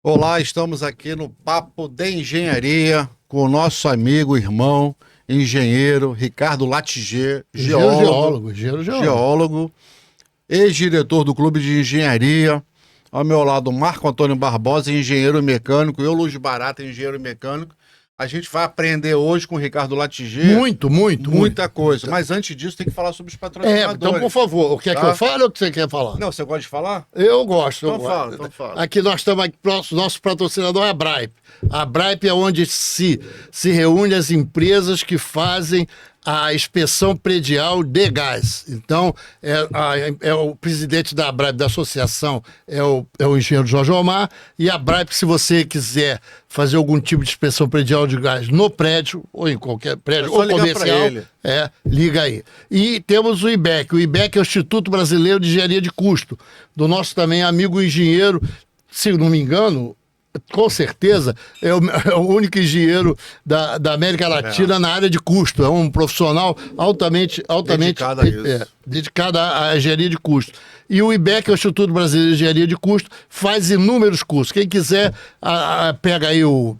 Olá, estamos aqui no Papo de Engenharia com o nosso amigo, irmão, engenheiro Ricardo Latiger, Engenheiro geólogo. geólogo, ex-diretor do Clube de Engenharia. Ao meu lado, Marco Antônio Barbosa, engenheiro mecânico, eu, Luz Barata, engenheiro mecânico. A gente vai aprender hoje com o Ricardo Latiger muita coisa. Mas antes disso, tem que falar sobre os patrocinadores. Então, por favor, o que é que tá? eu falo ou o que você quer falar? Não, você gosta de falar? Eu gosto. Então fala. Aqui nós estamos aqui próximo, nosso patrocinador é a Braip. A Braip é onde se reúne as empresas que fazem a inspeção predial de gás. Então, é o presidente da Braip, da associação, é o engenheiro Jorge Omar, e a Braip, se você quiser fazer algum tipo de inspeção predial de gás no prédio, ou em qualquer prédio, ou comercial, liga aí. E temos o IBEC. O IBEC é o Instituto Brasileiro de Engenharia de Custo, do nosso também amigo engenheiro, se não me engano, com certeza, é o único engenheiro da América Latina na área de custo. É um profissional altamente Dedicado a isso. Dedicado à engenharia de custo. E o IBEC, é o Instituto Brasileiro de Engenharia de Custo, faz inúmeros cursos. Quem quiser, pega aí o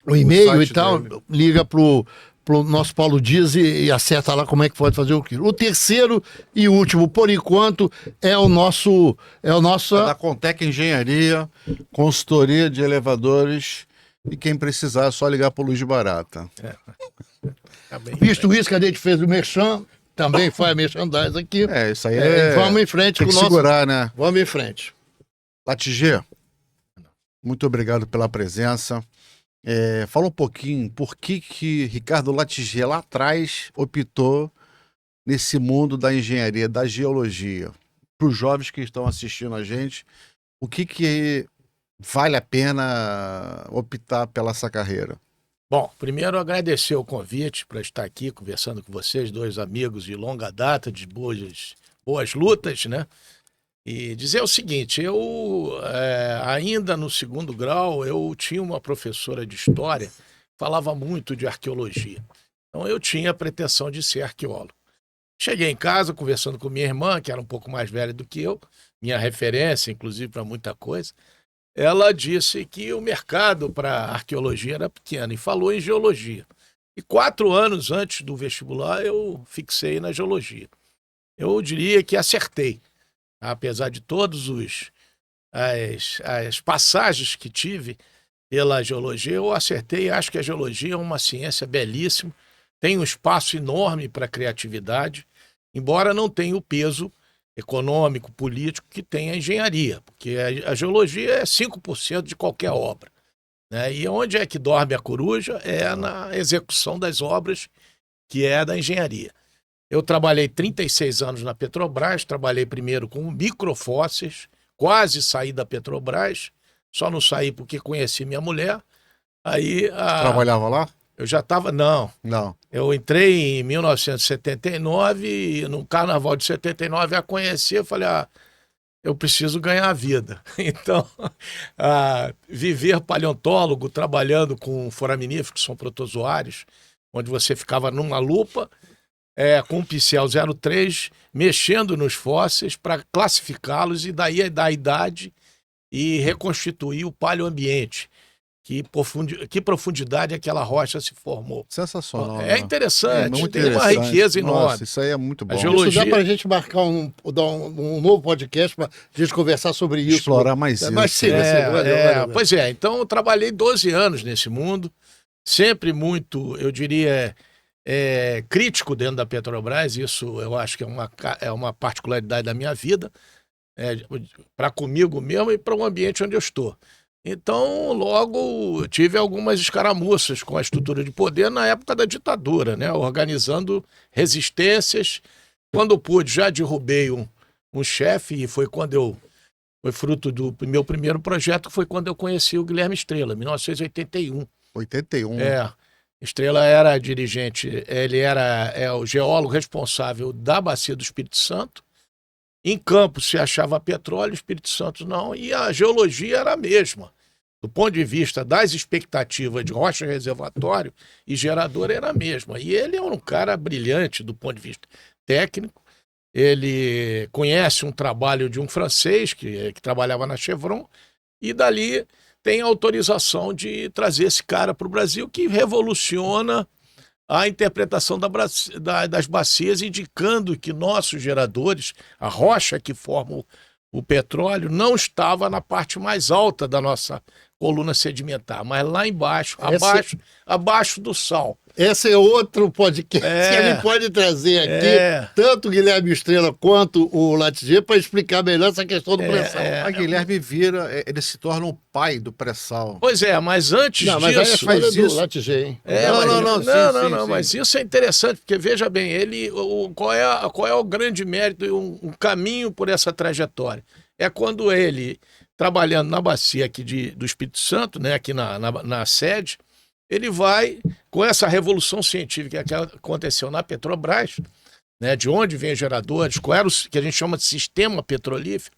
e-mail e tal, dele. Liga pro nosso Paulo Dias e acerta lá como é que pode fazer o quilo. O terceiro e último, por enquanto, é da Contec Engenharia, consultoria de elevadores, e quem precisar é só ligar pro Luz Barata. Visto isso que a gente fez o merchan, também faz merchandise aqui. Isso aí vamos em frente tem com que o nosso... segurar, né? Vamos em frente. Latiger, muito obrigado pela presença. Fala um pouquinho por que Ricardo Latiger lá atrás optou nesse mundo da engenharia, da geologia. Para os jovens que estão assistindo a gente, o que vale a pena optar pela essa carreira? Bom, primeiro agradecer o convite para estar aqui conversando com vocês, dois amigos de longa data, de boas lutas, né? E dizer o seguinte, eu ainda no segundo grau, eu tinha uma professora de história que falava muito de arqueologia. Então eu tinha a pretensão de ser arqueólogo. Cheguei em casa conversando com minha irmã, que era um pouco mais velha do que eu, minha referência, inclusive, para muita coisa. Ela disse que o mercado para arqueologia era pequeno e falou em geologia. E 4 anos antes do vestibular eu fixei na geologia. Eu diria que acertei. Apesar de todas as passagens que tive pela geologia, eu acertei e acho que a geologia é uma ciência belíssima, tem um espaço enorme para a criatividade, embora não tenha o peso econômico, político que tem a engenharia, porque a geologia é 5% de qualquer obra, né? E onde é que dorme a coruja? É na execução das obras, que é da engenharia. Eu trabalhei 36 anos na Petrobras, trabalhei primeiro com microfósseis, quase saí da Petrobras, só não saí porque conheci minha mulher. Aí Trabalhava lá? Eu já estava... Não. Eu entrei em 1979 e no Carnaval de 79 a conheci, eu falei, eu preciso ganhar a vida. Então, viver paleontólogo, trabalhando com foraminíferos, que são protozoários, onde você ficava numa lupa, com um pincel 03, mexendo nos fósseis para classificá-los e daí dar a idade e reconstituir o paleoambiente. Que profundidade aquela rocha se formou. Sensacional. É interessante, muito tem uma riqueza enorme. Nossa, isso aí é muito bom. A geologia... Isso dá para a gente marcar um novo podcast para a gente conversar sobre isso. Explorar mais isso. Valeu. Pois é, então eu trabalhei 12 anos nesse mundo, sempre muito, eu diria... crítico dentro da Petrobras, isso eu acho que é uma particularidade da minha vida, para comigo mesmo e para o ambiente onde eu estou. Então, logo tive algumas escaramuças com a estrutura de poder na época da ditadura, né? Organizando resistências. Quando pude, já derrubei um chefe, e foi fruto do meu primeiro projeto, que foi quando eu conheci o Guilherme Estrela, em 1981. 81? Estrela era dirigente, ele era o geólogo responsável da Bacia do Espírito Santo. Em Campos se achava petróleo, Espírito Santo não, e a geologia era a mesma. Do ponto de vista das expectativas de rocha reservatório e gerador, era a mesma. E ele é um cara brilhante do ponto de vista técnico. Ele conhece um trabalho de um francês que trabalhava na Chevron, e dali tem autorização de trazer esse cara para o Brasil, que revoluciona a interpretação das bacias, indicando que nossos geradores, a rocha que forma o petróleo, não estava na parte mais alta da nossa coluna sedimentar, mas lá embaixo, abaixo do sal. Esse é outro podcast que ele pode trazer aqui, tanto o Guilherme Estrela quanto o Latiger, para explicar melhor essa questão do pré-sal. A Guilherme vira, ele se torna o pai do pré-sal. Pois é, mas antes disso... Mas aí faz isso. Latiger, hein? Não, mas isso é interessante, porque veja bem, qual é o grande mérito e um caminho por essa trajetória? É quando ele, trabalhando na bacia aqui do Espírito Santo, né, aqui na sede, ele vai, com essa revolução científica que aconteceu na Petrobras, né, de onde vem os geradores, qual era o que a gente chama de sistema petrolífero,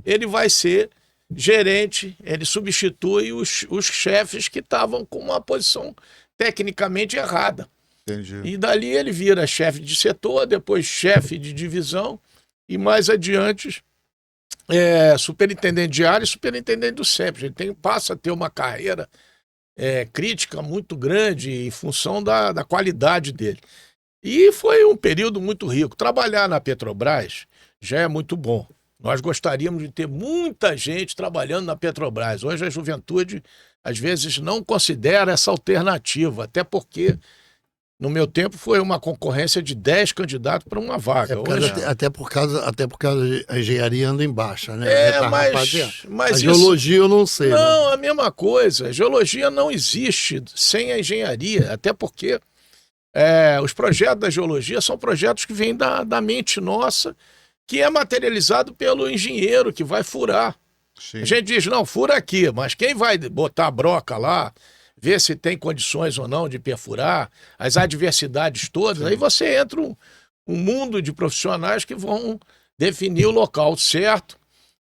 ele vai ser gerente, ele substitui os chefes que estavam com uma posição tecnicamente errada. Entendi. E dali ele vira chefe de setor, depois chefe de divisão e mais adiante superintendente de área e superintendente do SEMPES. Ele passa a ter uma carreira crítica muito grande em função da qualidade dele. E foi um período muito rico. Trabalhar na Petrobras já é muito bom. Nós gostaríamos de ter muita gente trabalhando na Petrobras. Hoje a juventude, às vezes, não considera essa alternativa, até porque, no meu tempo, foi uma concorrência de 10 candidatos para uma vaga. Até por causa a engenharia anda em baixa, né? Mas a geologia eu não sei. Não, a mesma coisa. A geologia não existe sem a engenharia, até porque os projetos da geologia são projetos que vêm da mente nossa, que é materializado pelo engenheiro que vai furar. Sim. A gente diz, não, fura aqui, mas quem vai botar a broca lá, ver se tem condições ou não de perfurar, as adversidades todas, aí você entra um mundo de profissionais que vão definir o local certo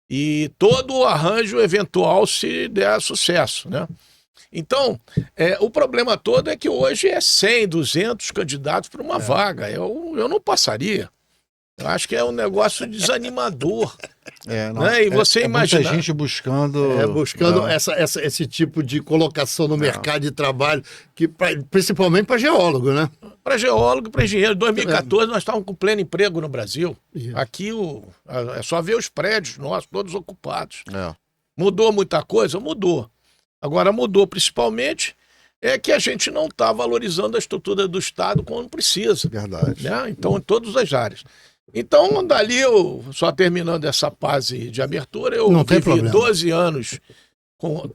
e todo o arranjo eventual se der sucesso, né? Então, o problema todo é que hoje é 100, 200 candidatos para uma vaga. Eu não passaria. Eu acho que é um negócio desanimador. Né? E você imagina. Muita gente buscando. Esse tipo de colocação no mercado de trabalho, principalmente para geólogo, né? Para geólogo e para engenheiro. Em 2014, nós estávamos com pleno emprego no Brasil. Isso. Aqui é só ver os prédios nossos, todos ocupados. Mudou muita coisa? Mudou. Agora, mudou principalmente que a gente não está valorizando a estrutura do Estado como precisa. Verdade. Né? Então, em todas as áreas. Então, dali, só terminando essa fase de abertura, eu vivi 12 anos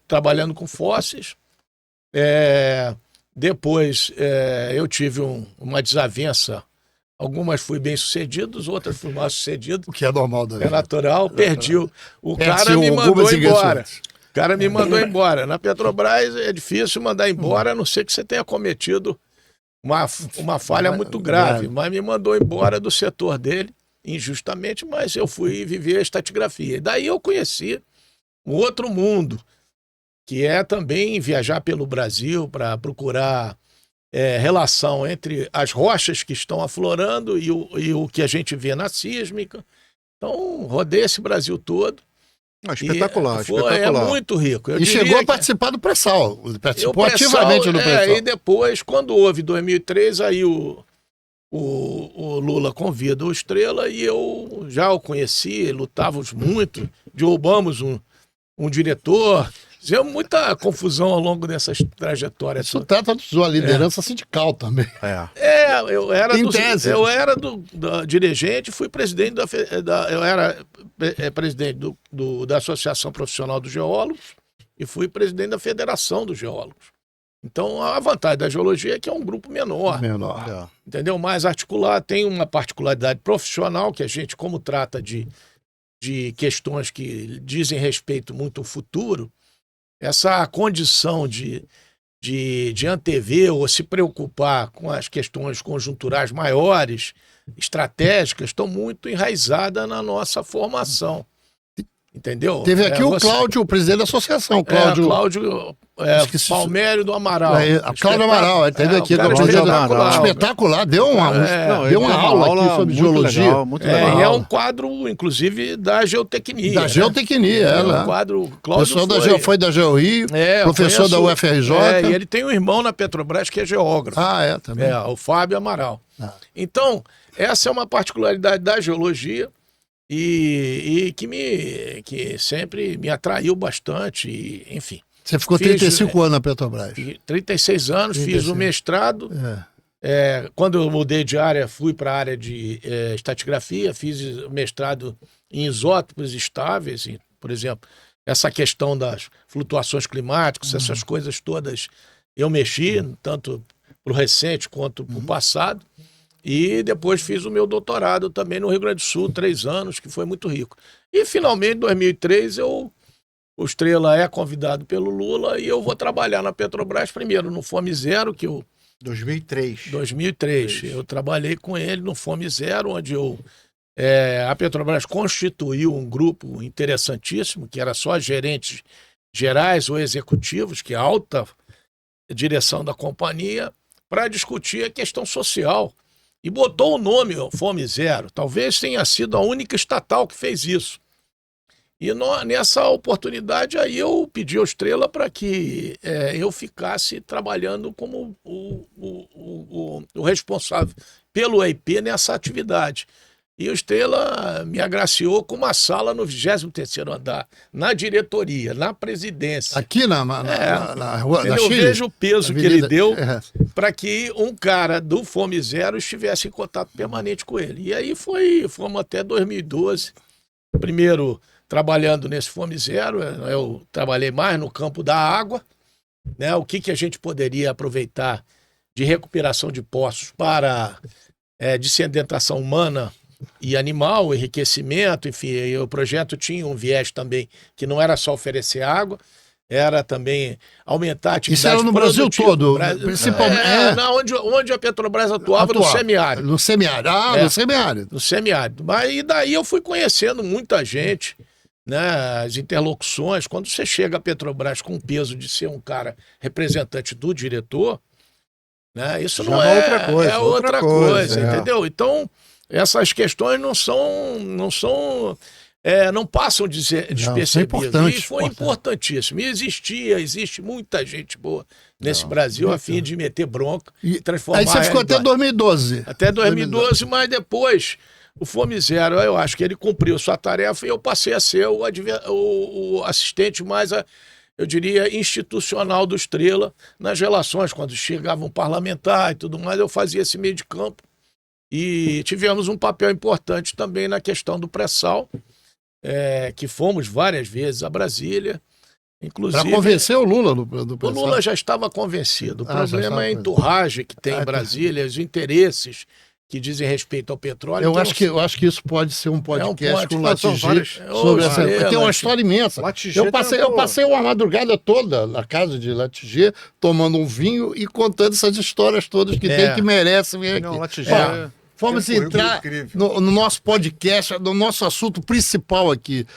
trabalhando com fósseis. Depois, eu tive uma desavença. Algumas fui bem sucedidos, outras fui mal sucedido. O que é normal da vida. É natural, perdi. O cara me mandou embora. O cara me mandou embora. Na Petrobras é difícil mandar embora, a não ser que você tenha cometido uma falha muito grave, mas me mandou embora do setor dele, injustamente, mas eu fui viver a estratigrafia. E daí eu conheci um outro mundo, que é também viajar pelo Brasil para procurar relação entre as rochas que estão aflorando e o que a gente vê na sísmica. Então, rodei esse Brasil todo. Espetacular, espetacular. É muito rico. E chegou a participar do pré-sal. Participou ativamente do pré-sal. E depois, quando houve 2003, aí o Lula convida o Estrela e eu já o conheci, lutávamos muito, derrubamos um diretor. Fizemos muita confusão ao longo dessa trajetória. Isso trata de sua liderança sindical também. Eu era do dirigente, fui presidente eu era presidente da Associação Profissional dos Geólogos e fui presidente da Federação dos Geólogos. Então, a vantagem da geologia é que é um grupo menor. Entendeu? Mais articulado, tem uma particularidade profissional que a gente, como trata de questões que dizem respeito muito ao futuro, essa condição de antever ou se preocupar com as questões conjunturais maiores, estratégicas, estão muito enraizadas na nossa formação. Entendeu? Teve aqui o Cláudio, o presidente da associação. Cláudio Palmério do Amaral. Cláudio Amaral, teve aqui. Espetacular, deu uma aula aqui sobre geologia. Legal, muito legal. E é um quadro, inclusive, da geotecnia. Da geotecnia, um quadro. Cláudio foi da GeoRio, professor da UFRJ. E ele tem um irmão na Petrobras que é geógrafo. Também. O Fábio Amaral. Então, essa é uma particularidade da geologia. E que sempre me atraiu bastante, enfim. Você ficou 35 anos na Petrobras. 36 anos, 36. Fiz o mestrado. Quando eu mudei de área, fui para a área de estratigrafia, fiz o mestrado em isótopos estáveis, por exemplo, essa questão das flutuações climáticas, essas coisas todas eu mexi, tanto para o recente quanto para o passado. E depois fiz o meu doutorado também no Rio Grande do Sul, 3 anos, que foi muito rico. E finalmente, em 2003, o Estrela é convidado pelo Lula e eu vou trabalhar na Petrobras primeiro, no Fome Zero, que eu... 2003. Eu trabalhei com ele no Fome Zero, onde a Petrobras constituiu um grupo interessantíssimo, que era só gerentes gerais ou executivos, que é a alta direção da companhia, para discutir a questão social. E botou o nome Fome Zero. Talvez tenha sido a única estatal que fez isso. E nessa oportunidade aí eu pedi ao Estrela para que eu ficasse trabalhando como o responsável pelo EIP nessa atividade. E o Estrela me agraciou com uma sala no 23º andar, na diretoria, na presidência. Aqui na rua da Chile? Eu vejo o peso que ele deu para que um cara do Fome Zero estivesse em contato permanente com ele. E aí fomos até 2012. Primeiro, trabalhando nesse Fome Zero, eu trabalhei mais no campo da água, né? O que a gente poderia aproveitar de recuperação de poços para dessedentação humana e animal, enriquecimento, enfim, o projeto tinha um viés também que não era só oferecer água, era também aumentar a atividade. Isso era no Brasil todo, principalmente. Onde a Petrobras atuava no semiárido. No semiárido, no semiárido. No semiárido. E daí eu fui conhecendo muita gente, né, as interlocuções. Quando você chega à Petrobras com o peso de ser um cara representante do diretor, né, isso não é outra coisa. É outra coisa, entendeu? Então, essas questões não passam despercebidas. E foi importantíssimo. E existe muita gente boa nesse Brasil a fim de meter bronca e transformar. Aí você ficou até 2012. Até 2012, mas depois o Fome Zero, eu acho que ele cumpriu sua tarefa e eu passei a ser o assistente mais, eu diria, institucional do Estrela nas relações. Quando chegava um parlamentar e tudo mais, eu fazia esse meio de campo. E tivemos um papel importante também na questão do pré-sal, que fomos várias vezes a Brasília, inclusive... Para convencer o Lula do pré-sal. O Lula já estava convencido. O problema é a enturragem que tem em Brasília, os interesses que dizem respeito ao petróleo. Eu acho que isso pode ser um podcast com o Latigê sobre essa... Tem uma história imensa. Eu passei uma madrugada toda na casa de Latigê, tomando um vinho e contando essas histórias todas que tem, que merecem vir aqui. Não, Latigê... Vamos entrar no nosso podcast, no nosso assunto principal aqui.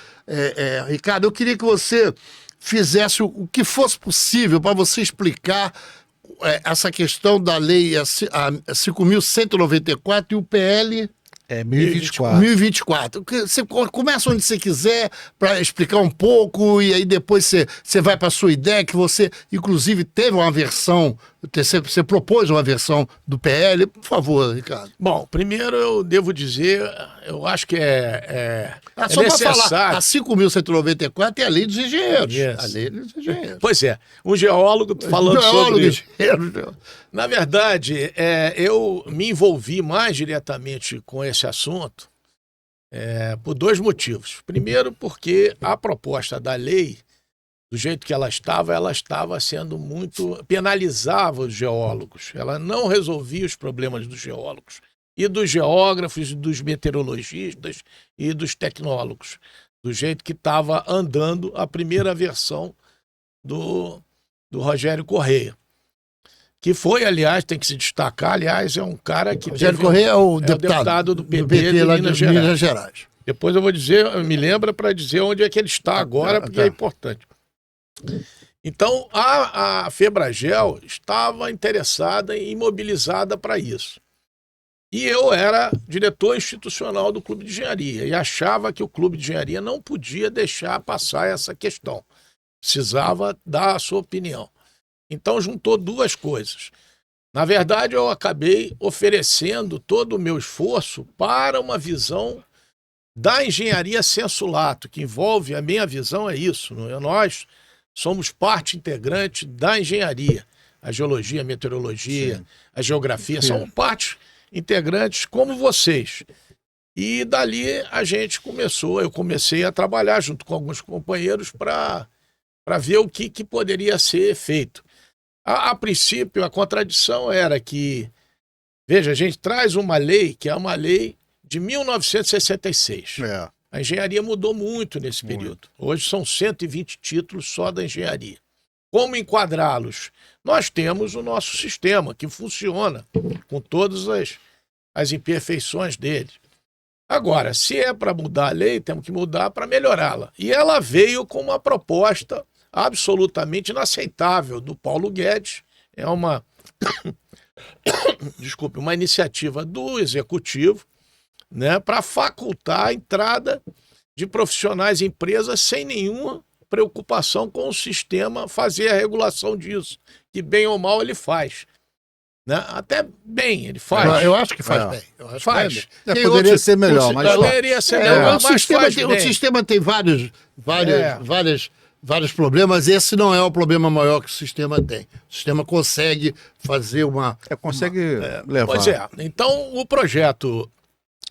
Ricardo, eu queria que você fizesse o que fosse possível para você explicar essa questão da lei 5.194 e o PL... 1024. Você começa onde você quiser para explicar um pouco e aí depois você vai para a sua ideia, que você, inclusive, teve uma versão, você propôs uma versão do PL. Por favor, Ricardo. Bom, primeiro eu devo dizer, eu acho que só necessário... para falar, a 5.194 é a lei dos engenheiros. Yes. A lei dos engenheiros. Pois é, um geólogo falando sobre isso. Engenheiro. Na verdade, eu me envolvi mais diretamente com esse assunto por 2 motivos. Primeiro, porque a proposta da lei, do jeito que ela estava sendo muito... penalizava os geólogos. Ela não resolvia os problemas dos geólogos e dos geógrafos, e dos meteorologistas e dos tecnólogos, do jeito que estava andando a primeira versão do Rogério Correia. Que foi, aliás, tem que se destacar, aliás, é um cara que... Rogério Correia é o deputado do PT de Minas Gerais. Depois eu vou dizer, me lembra para dizer onde é que ele está agora, porque é importante. Então, a Febragel estava interessada e imobilizada para isso. E eu era diretor institucional do Clube de Engenharia e achava que o Clube de Engenharia não podia deixar passar essa questão. Precisava dar a sua opinião. Então, juntou duas coisas. Na verdade, eu acabei oferecendo todo o meu esforço para uma visão da engenharia sensu lato, que envolve, a minha visão é isso, nós somos parte integrante da engenharia. A geologia, a meteorologia, sim, a geografia, sim, são partes integrantes como vocês. E dali eu comecei a trabalhar junto com alguns companheiros para ver o que poderia ser feito. A princípio, a contradição era que, veja, a gente traz uma lei que é uma lei de 1966. É. A engenharia mudou muito nesse período. Hoje são 120 títulos só da engenharia. Como enquadrá-los? Nós temos o nosso sistema, que funciona com todas as imperfeições dele. Agora, se é para mudar a lei, temos que mudar para melhorá-la. E ela veio com uma proposta absolutamente inaceitável do Paulo Guedes. É uma uma iniciativa do Executivo, né, para facultar a entrada de profissionais em empresas sem nenhuma preocupação com o sistema fazer a regulação disso, que bem ou mal ele faz. Né? Até bem ele faz. Eu acho que faz bem. Eu acho faz. Que poderia ser melhor, mas poderia ser melhor, o sistema tem vários problemas. Esse não é o problema maior que o sistema tem. O sistema consegue fazer consegue levar. Pois é. Então, o projeto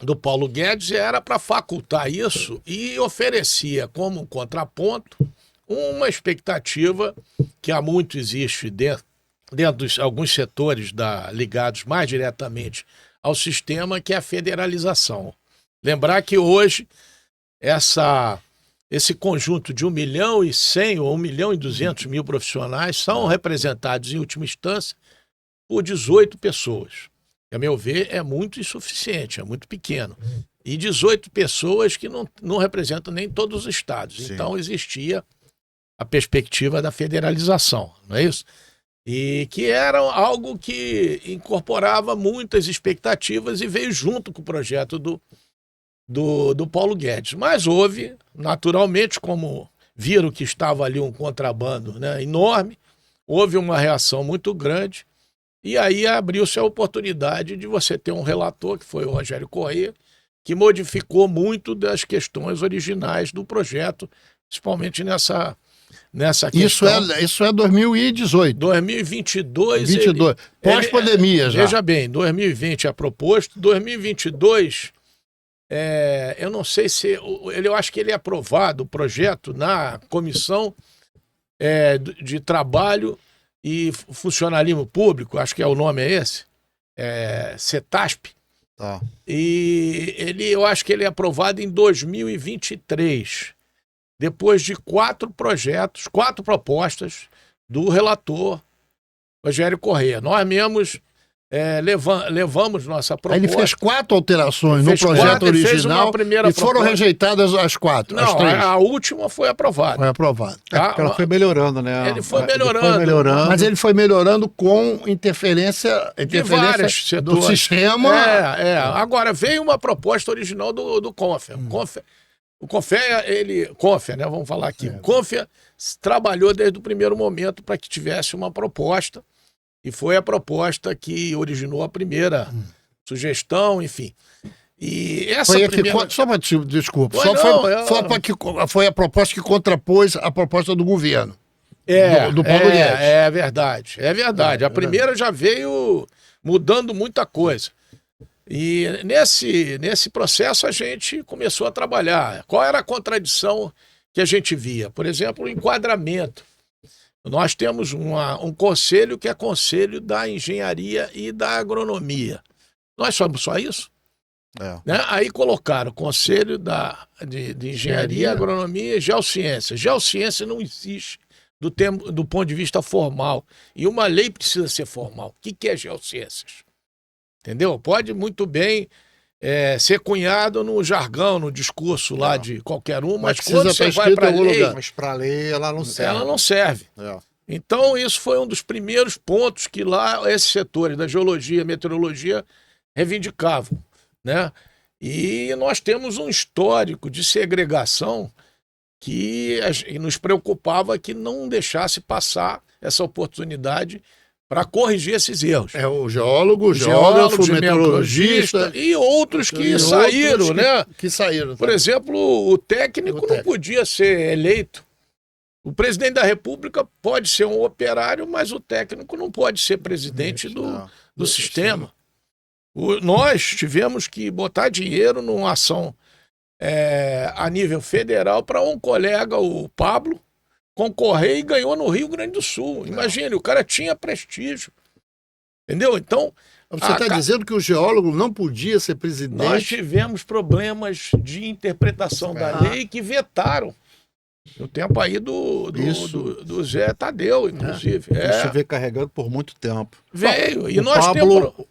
do Paulo Guedes era para facultar isso e oferecia como contraponto uma expectativa que há muito existe dentro de alguns setores ligados mais diretamente ao sistema, que é a federalização. Lembrar que hoje esse conjunto de 1.100.000 ou 1.200.000 profissionais são representados, em última instância, por 18 pessoas. A meu ver, é muito insuficiente, é muito pequeno. E 18 pessoas que não representam nem todos os estados. Sim. Então, existia a perspectiva da federalização, não é isso? E que era algo que incorporava muitas expectativas e veio junto com o projeto do Paulo Guedes. Mas houve, naturalmente, como viram que estava ali um contrabando, né, enorme, houve uma reação muito grande. E aí abriu-se a oportunidade de você ter um relator, que foi o Rogério Corrêa, que modificou muito das questões originais do projeto, principalmente nessa questão. Isso é 2018. 2022. 22. Pós-pandemia já. Veja bem, 2020 é proposto, 2022, eu não sei se... eu acho que ele é aprovado, o projeto, na Comissão de Trabalho e Funcionalismo Público, acho que o nome é esse, CETASP. Tá. E eu acho que ele é aprovado em 2023, depois de 4 propostas do relator Rogério Corrêa. Nós mesmos levamos nossa proposta. Aí ele fez 4 alterações no projeto original e foram rejeitadas as 4. Não, a última foi aprovada. Foi aprovada. Porque ela foi melhorando, né? Ele foi melhorando. Mas ele foi melhorando com interferência de vários do sistema. Agora, veio uma proposta original do CONFEA. O CONFEA, né? Vamos falar aqui. O CONFEA trabalhou desde o primeiro momento para que tivesse uma proposta. E foi a proposta que originou a primeira sugestão, enfim. E essa foi a proposta que contrapôs a proposta do governo. Do Paulo Guedes. É verdade. A primeira já veio mudando muita coisa. E nesse processo a gente começou a trabalhar. Qual era a contradição que a gente via? Por exemplo, o enquadramento. Nós temos um conselho que é conselho da engenharia e da agronomia. Nós somos só isso? Né? Aí colocaram o conselho de engenharia, agronomia e geociência. Geociência não existe do ponto de vista formal. E uma lei precisa ser formal. O que é geociências? Entendeu? Pode muito bem ser cunhado no jargão, no discurso lá de qualquer um, mas precisa quando estar você vai escrito para a em algum lei, lugar. Mas para a lei ela não serve. ela não serve. É. Então, isso foi um dos primeiros pontos que lá esses setores da geologia, meteorologia reivindicavam, né? E nós temos um histórico de segregação que nos preocupava que não deixasse passar essa oportunidade para corrigir esses erros. É o geólogo, o geógrafo, o meteorologista meteorologista e outros que e saíram, outros né? Que saíram. Por exemplo, o técnico não podia ser eleito. O presidente da República pode ser um operário, mas o técnico não pode ser presidente do sistema. Nós tivemos que botar dinheiro numa ação a nível federal para um colega, o Pablo, concorrer e ganhou no Rio Grande do Sul. Imagine, o cara tinha prestígio. Entendeu? Então. Você está dizendo que o geólogo não podia ser presidente? Nós tivemos problemas de interpretação da lei que vetaram. No tempo aí do Zé Tadeu, inclusive. Isso veio carregando por muito tempo. Veio. E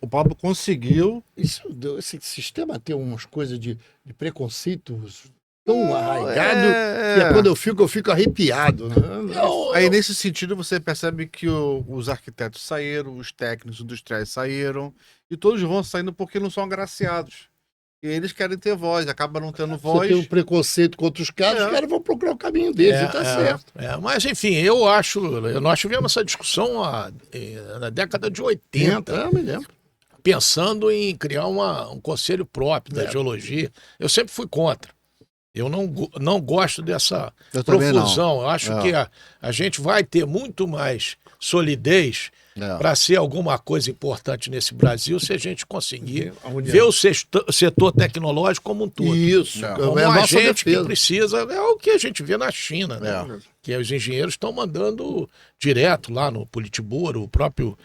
O Pablo conseguiu. Esse sistema tem umas coisas de preconceito tão arraigado que quando eu fico arrepiado. Né? Aí, nesse sentido, você percebe que os arquitetos saíram, os técnicos industriais saíram, e todos vão saindo porque não são agraciados. E eles querem ter voz, acaba não tendo voz. Você tem um preconceito contra os caras vão procurar o caminho deles, e tá certo. Mas, enfim, eu acho. Nós tivemos essa discussão na década de 80. Me lembro. Pensando em criar um conselho próprio da geologia. Eu sempre fui contra. Eu não gosto dessa profusão. Eu acho que a gente vai ter muito mais solidez para ser alguma coisa importante nesse Brasil se a gente conseguir ver o setor tecnológico como um todo. Isso. Como a gente que precisa, é o que a gente vê na China, né? Que os engenheiros estão mandando direto lá no Politburo, o próprio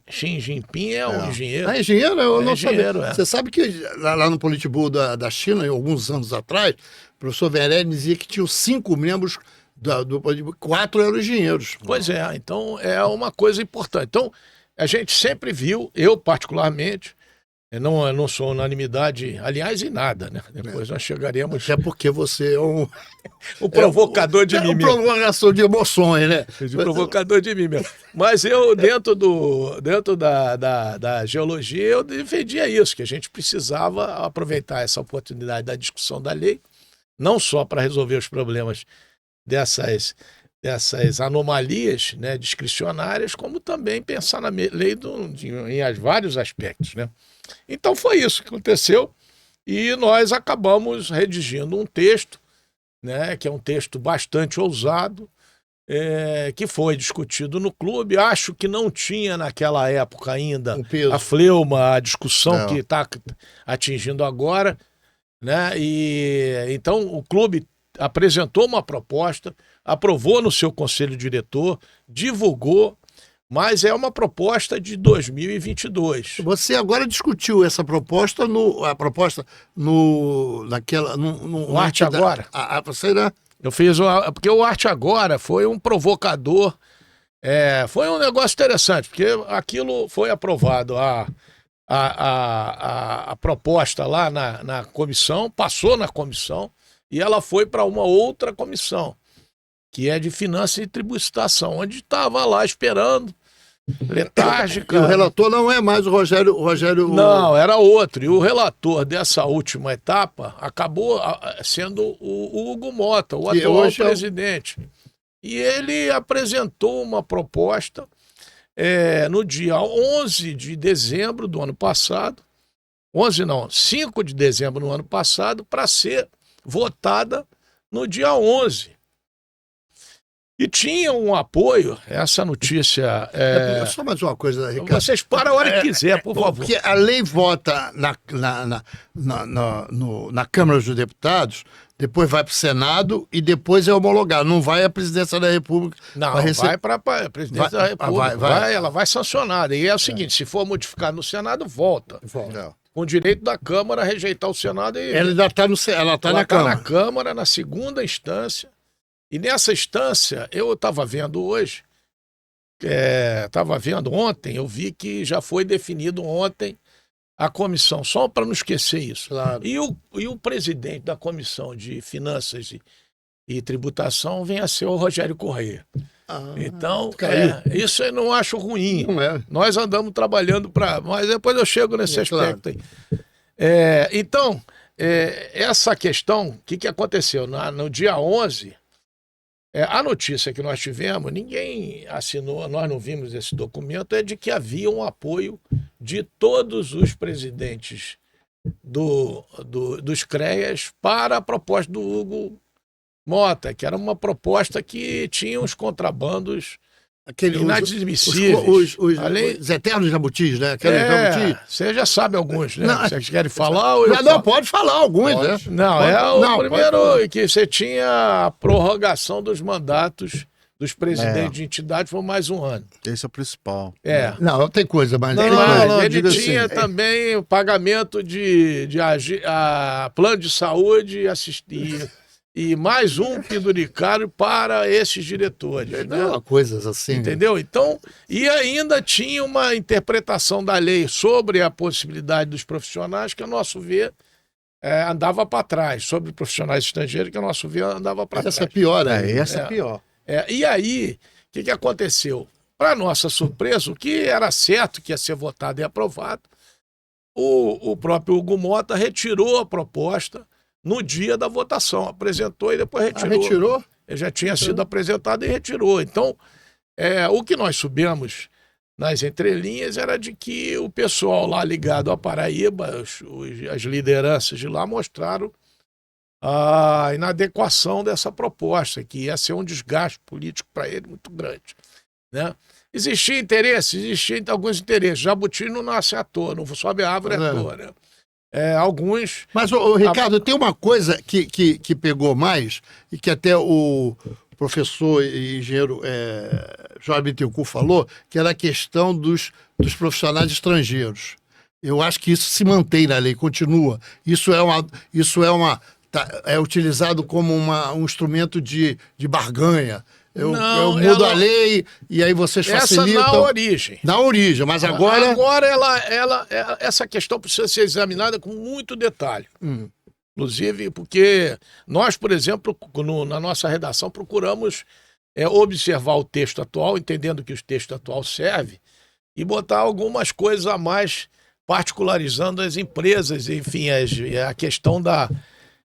Xi Jinping é um engenheiro. Engenheiro? Eu não sabia. É. Você sabe que lá no Politburo da China, alguns anos atrás, o professor Verelli dizia que tinha 5 membros do Politburo, 4 eram engenheiros. Pois é, então é uma coisa importante. Então, a gente sempre viu, eu particularmente, eu não sou unanimidade, aliás, em nada, né? Depois nós chegaremos... Até porque você é um provocador de mim mesmo. Um provocação de emoções, né? Provocador de mim mesmo. Mas eu, dentro da geologia, eu defendia isso, que a gente precisava aproveitar essa oportunidade da discussão da lei, não só para resolver os problemas dessas anomalias, né, discricionárias, como também pensar na lei em vários aspectos, né? Então foi isso que aconteceu e nós acabamos redigindo um texto, né, que é um texto bastante ousado, que foi discutido no clube. Acho que não tinha naquela época ainda a fleuma, a discussão que está atingindo agora, né? E então o clube apresentou uma proposta, aprovou no seu conselho diretor, divulgou, mas é uma proposta de 2022. Você agora discutiu essa proposta no Arte Agora. Você, né? Eu fiz porque o Arte Agora foi um provocador, foi um negócio interessante, porque aquilo foi aprovado, a proposta lá na comissão, passou na comissão, e ela foi para uma outra comissão, que é de Finanças e Tributação, onde estava lá esperando, letárgica. E o relator não é mais o Rogério... Não, era outro. E o relator dessa última etapa acabou sendo o Hugo Mota, o atual presidente. E ele apresentou uma proposta no dia 11 de dezembro do ano passado, 5 de dezembro do ano passado, para ser votada no dia 11. E tinha um apoio, essa notícia... Só mais uma coisa, Ricardo. Vocês param a hora que quiser, por favor. Porque a lei vota na Câmara dos Deputados, depois vai para o Senado e depois é homologado. Não vai à Presidência da República. Não, vai para a Presidência da República. Ela vai sancionada. E é o seguinte, se for modificado no Senado, volta. Com o direito da Câmara a rejeitar o Senado. Ela ainda está na Câmara. Na Câmara, na segunda instância. E nessa instância, eu estava vendo hoje, estava vendo ontem, eu vi que já foi definido ontem a comissão, só para não esquecer isso. Claro. E o presidente da Comissão de Finanças e Tributação vem a ser o Rogério Corrêa. Então, isso eu não acho ruim. Não é. Nós andamos trabalhando para... Mas depois eu chego nesse aspecto aí. Então, essa questão, o que aconteceu? No dia 11, a notícia que nós tivemos, ninguém assinou, nós não vimos esse documento, é de que havia um apoio de todos os presidentes dos CREAs para a proposta do Hugo Mota, que era uma proposta que tinha uns contrabandos inadmissíveis. Os eternos jabutis, né? Jabutis. Você já sabe alguns, né? Vocês querem falar? Ou não, pode falar alguns, né? Não, primeiro que você tinha a prorrogação dos mandatos dos presidentes de entidade por mais um ano. Esse é o principal. Não, tem coisa, mas... Ele tinha também o pagamento de plano de saúde e mais um penduricário para esses diretores. Né? Coisas assim. Entendeu? Então, e ainda tinha uma interpretação da lei sobre a possibilidade dos profissionais que, a nosso ver, andava para trás. Sobre profissionais estrangeiros que, a nosso ver, andava para trás. Essa é pior, né? Essa é pior. E aí, o que aconteceu? Para nossa surpresa, o que era certo que ia ser votado e aprovado, o próprio Hugo Mota retirou a proposta no dia da votação. Apresentou e depois retirou. Retirou? Ele já tinha sido apresentado e retirou. Então, o que nós soubemos nas entrelinhas era de que o pessoal lá ligado à Paraíba, as lideranças de lá, mostraram a inadequação dessa proposta, que ia ser um desgaste político para ele muito grande. Né? Existia alguns interesses. Jabuti não nasce à toa, não sobe a árvore à toa. Né? Alguns... Mas, Ricardo, tem uma coisa que pegou mais, e que até o professor e engenheiro Jorge Bittencourt falou, que era a questão dos profissionais estrangeiros. Eu acho que isso se mantém na lei, continua. Isso é utilizado como um instrumento de barganha. Eu mudo a lei e aí vocês facilitam. Essa na origem. Na origem, mas agora... Agora essa questão precisa ser examinada com muito detalhe. Inclusive porque nós, por exemplo, na nossa redação, procuramos observar o texto atual, entendendo que o texto atual serve, e botar algumas coisas a mais, particularizando as empresas, enfim, a questão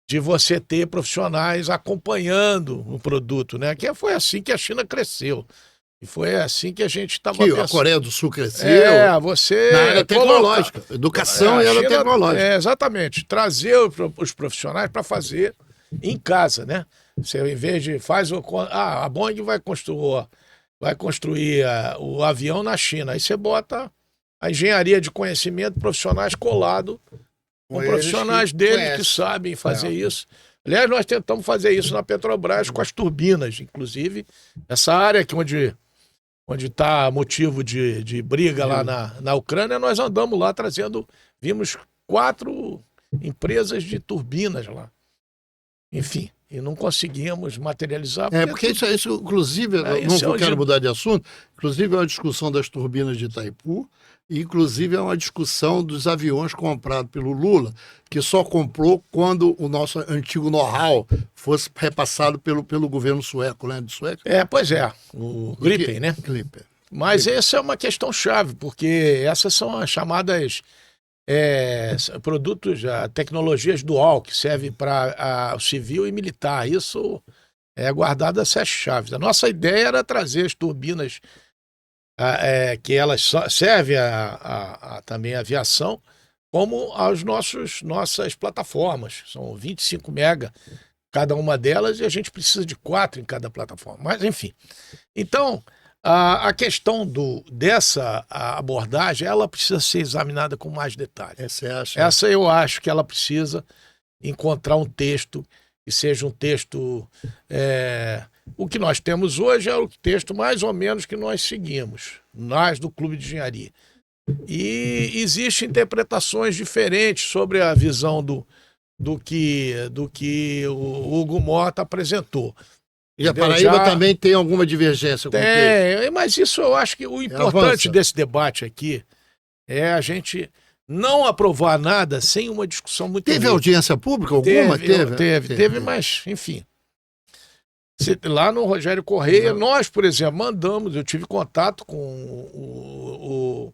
de você ter profissionais acompanhando o produto, né? Que foi assim que a China cresceu. E foi assim que a gente estava pensando. A Coreia do Sul cresceu. Você... Na área tecnológica. Educação e área tecnológica. Exatamente. Trazer os profissionais para fazer em casa, né? Você, em vez de... a Boeing vai construir o avião na China. Aí você bota a engenharia de conhecimento, profissionais colados com profissionais dele que sabem fazer isso. Aliás, nós tentamos fazer isso na Petrobras com as turbinas, inclusive. Essa área que onde está motivo de briga lá na Ucrânia, nós andamos lá vimos 4 empresas de turbinas lá. Enfim, e não conseguimos materializar. Porque isso inclusive, não quero mudar de assunto, inclusive é uma discussão das turbinas de Itaipu, e inclusive é uma discussão dos aviões comprados pelo Lula, que só comprou quando o nosso antigo know-how fosse repassado pelo governo sueco, né? Pois é, o Gripen, né? Gripen. Mas essa é uma questão chave, porque essas são as chamadas produtos, tecnologias dual, que servem para o civil e militar. Isso é guardado a 7 chaves. A nossa ideia era trazer as turbinas que elas servem também a aviação, como as nossas plataformas. São 25 mega cada uma delas e a gente precisa de 4 em cada plataforma. Mas, enfim. Então, a questão dessa abordagem, ela precisa ser examinada com mais detalhe. Essa eu acho que ela precisa encontrar um texto que seja um texto... O que nós temos hoje é o texto mais ou menos que nós seguimos, nós do Clube de Engenharia. E existem interpretações diferentes sobre a visão do que o Hugo Mota apresentou. E a Paraíba também tem alguma divergência? Mas isso eu acho que o importante desse debate aqui é a gente não aprovar nada sem uma discussão muito Teve livre. audiência pública alguma? Teve, mas, enfim. Lá no Rogério Correia, nós, por exemplo, mandamos, eu tive contato com o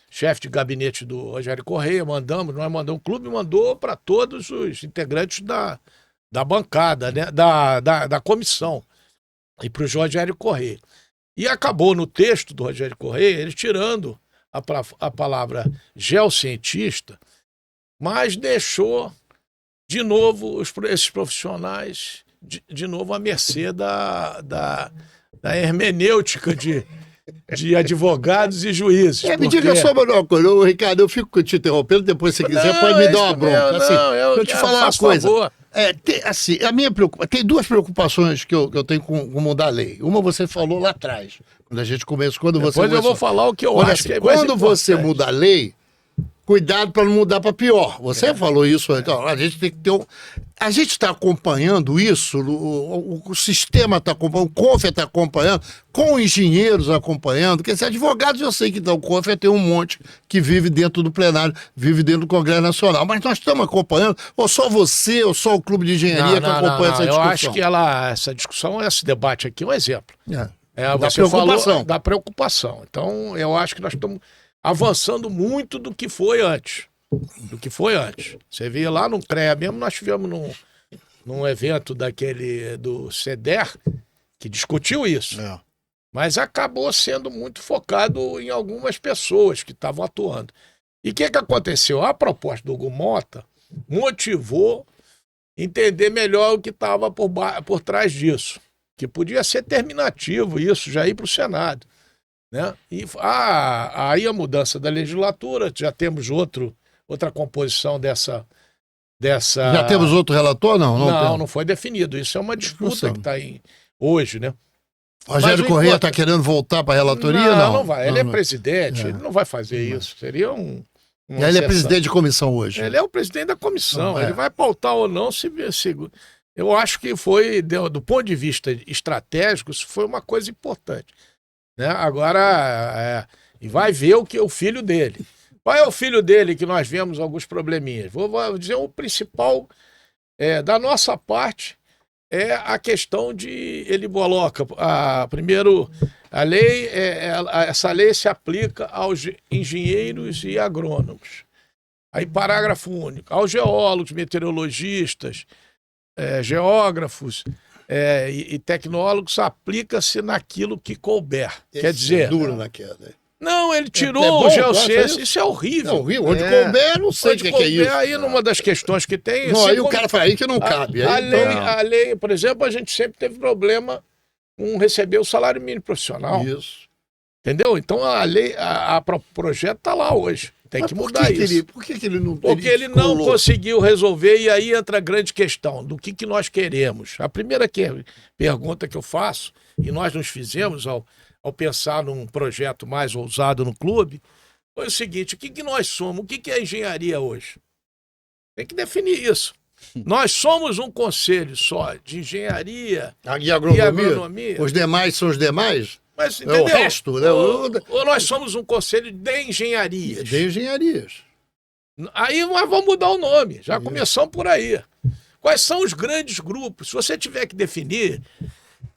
chefe de gabinete do Rogério Correia, o clube mandou para todos os integrantes da bancada, né, da comissão, e para o Rogério Correia. E acabou no texto do Rogério Correia, ele tirando a palavra geocientista, mas deixou de novo esses profissionais de novo à mercê da hermenêutica de advogados e juízes. Me diga só uma coisa, Ricardo, eu fico te interrompendo, depois se quiser pode me dar uma bronca. Deixa eu te falar uma coisa. Tem duas preocupações que eu tenho com mudar a lei. Uma você falou lá atrás, quando a gente começou. Depois eu vou falar o que eu acho que é mais quando você muda a lei, cuidado para não mudar para pior. Você falou isso, então a gente tem que ter a gente está acompanhando isso, o sistema está acompanhando, o CONFER está acompanhando, com engenheiros acompanhando, porque esses advogados eu sei que o CONFER tem um monte que vive dentro do plenário, vive dentro do Congresso Nacional, mas nós estamos acompanhando, ou só você, ou só o Clube de Engenharia que acompanha essa discussão? Eu acho que essa discussão, esse debate aqui é um exemplo. Da preocupação. Da preocupação. Então, eu acho que nós estamos avançando muito do que foi antes. Você via lá no CREA mesmo, nós tivemos num evento do CEDER que discutiu isso. Mas acabou sendo muito focado em algumas pessoas que estavam atuando. E o que aconteceu? A proposta do Hugo Mota motivou entender melhor o que estava por trás disso. Que podia ser terminativo isso, já ir para o Senado. Né? E aí a mudança da legislatura, já temos outra composição dessa... Já temos outro relator? Não foi definido. Isso é uma disputa que está hoje, né? Rogério Correia está querendo voltar para a relatoria? Não vai. Ele é presidente, ele não vai fazer isso. Seria ele é presidente de comissão hoje. Ele é o presidente da comissão. Ele vai pautar ou não se eu acho que foi, do ponto de vista estratégico, isso foi uma coisa importante. Né? Agora, e vai ver o filho dele. Qual é o filho dele que nós vemos alguns probleminhas? Vou dizer o principal da nossa parte é a questão de ele coloca primeiro a lei essa lei se aplica aos engenheiros e agrônomos. Aí parágrafo único aos geólogos, meteorologistas, geógrafos e tecnólogos aplica-se naquilo que couber. Quer dizer, duro naquela. Não, ele tirou o geociência. Isso é horrível. É horrível. Onde couber, não sei o que é isso. Aí, numa das questões que tem... Não, aí o cara fala aí que não cabe. A lei, por exemplo, a gente sempre teve problema com receber o salário mínimo profissional. Isso. Entendeu? Então, a lei, o projeto está lá hoje. Tem que mudar isso. Por que ele não... Porque ele não conseguiu resolver, e aí entra a grande questão do que nós queremos. A primeira pergunta que eu faço, e nós nos fizemos ao pensar num projeto mais ousado no clube, foi o seguinte: o que nós somos? O que é engenharia hoje? Tem que definir isso. Nós somos um conselho só de engenharia e agronomia. Os demais são os demais? Mas, entendeu? O resto, né? Ou nós somos um conselho de engenharias. De engenharias. Aí nós vamos mudar o nome. Já começamos por aí. Quais são os grandes grupos? Se você tiver que definir...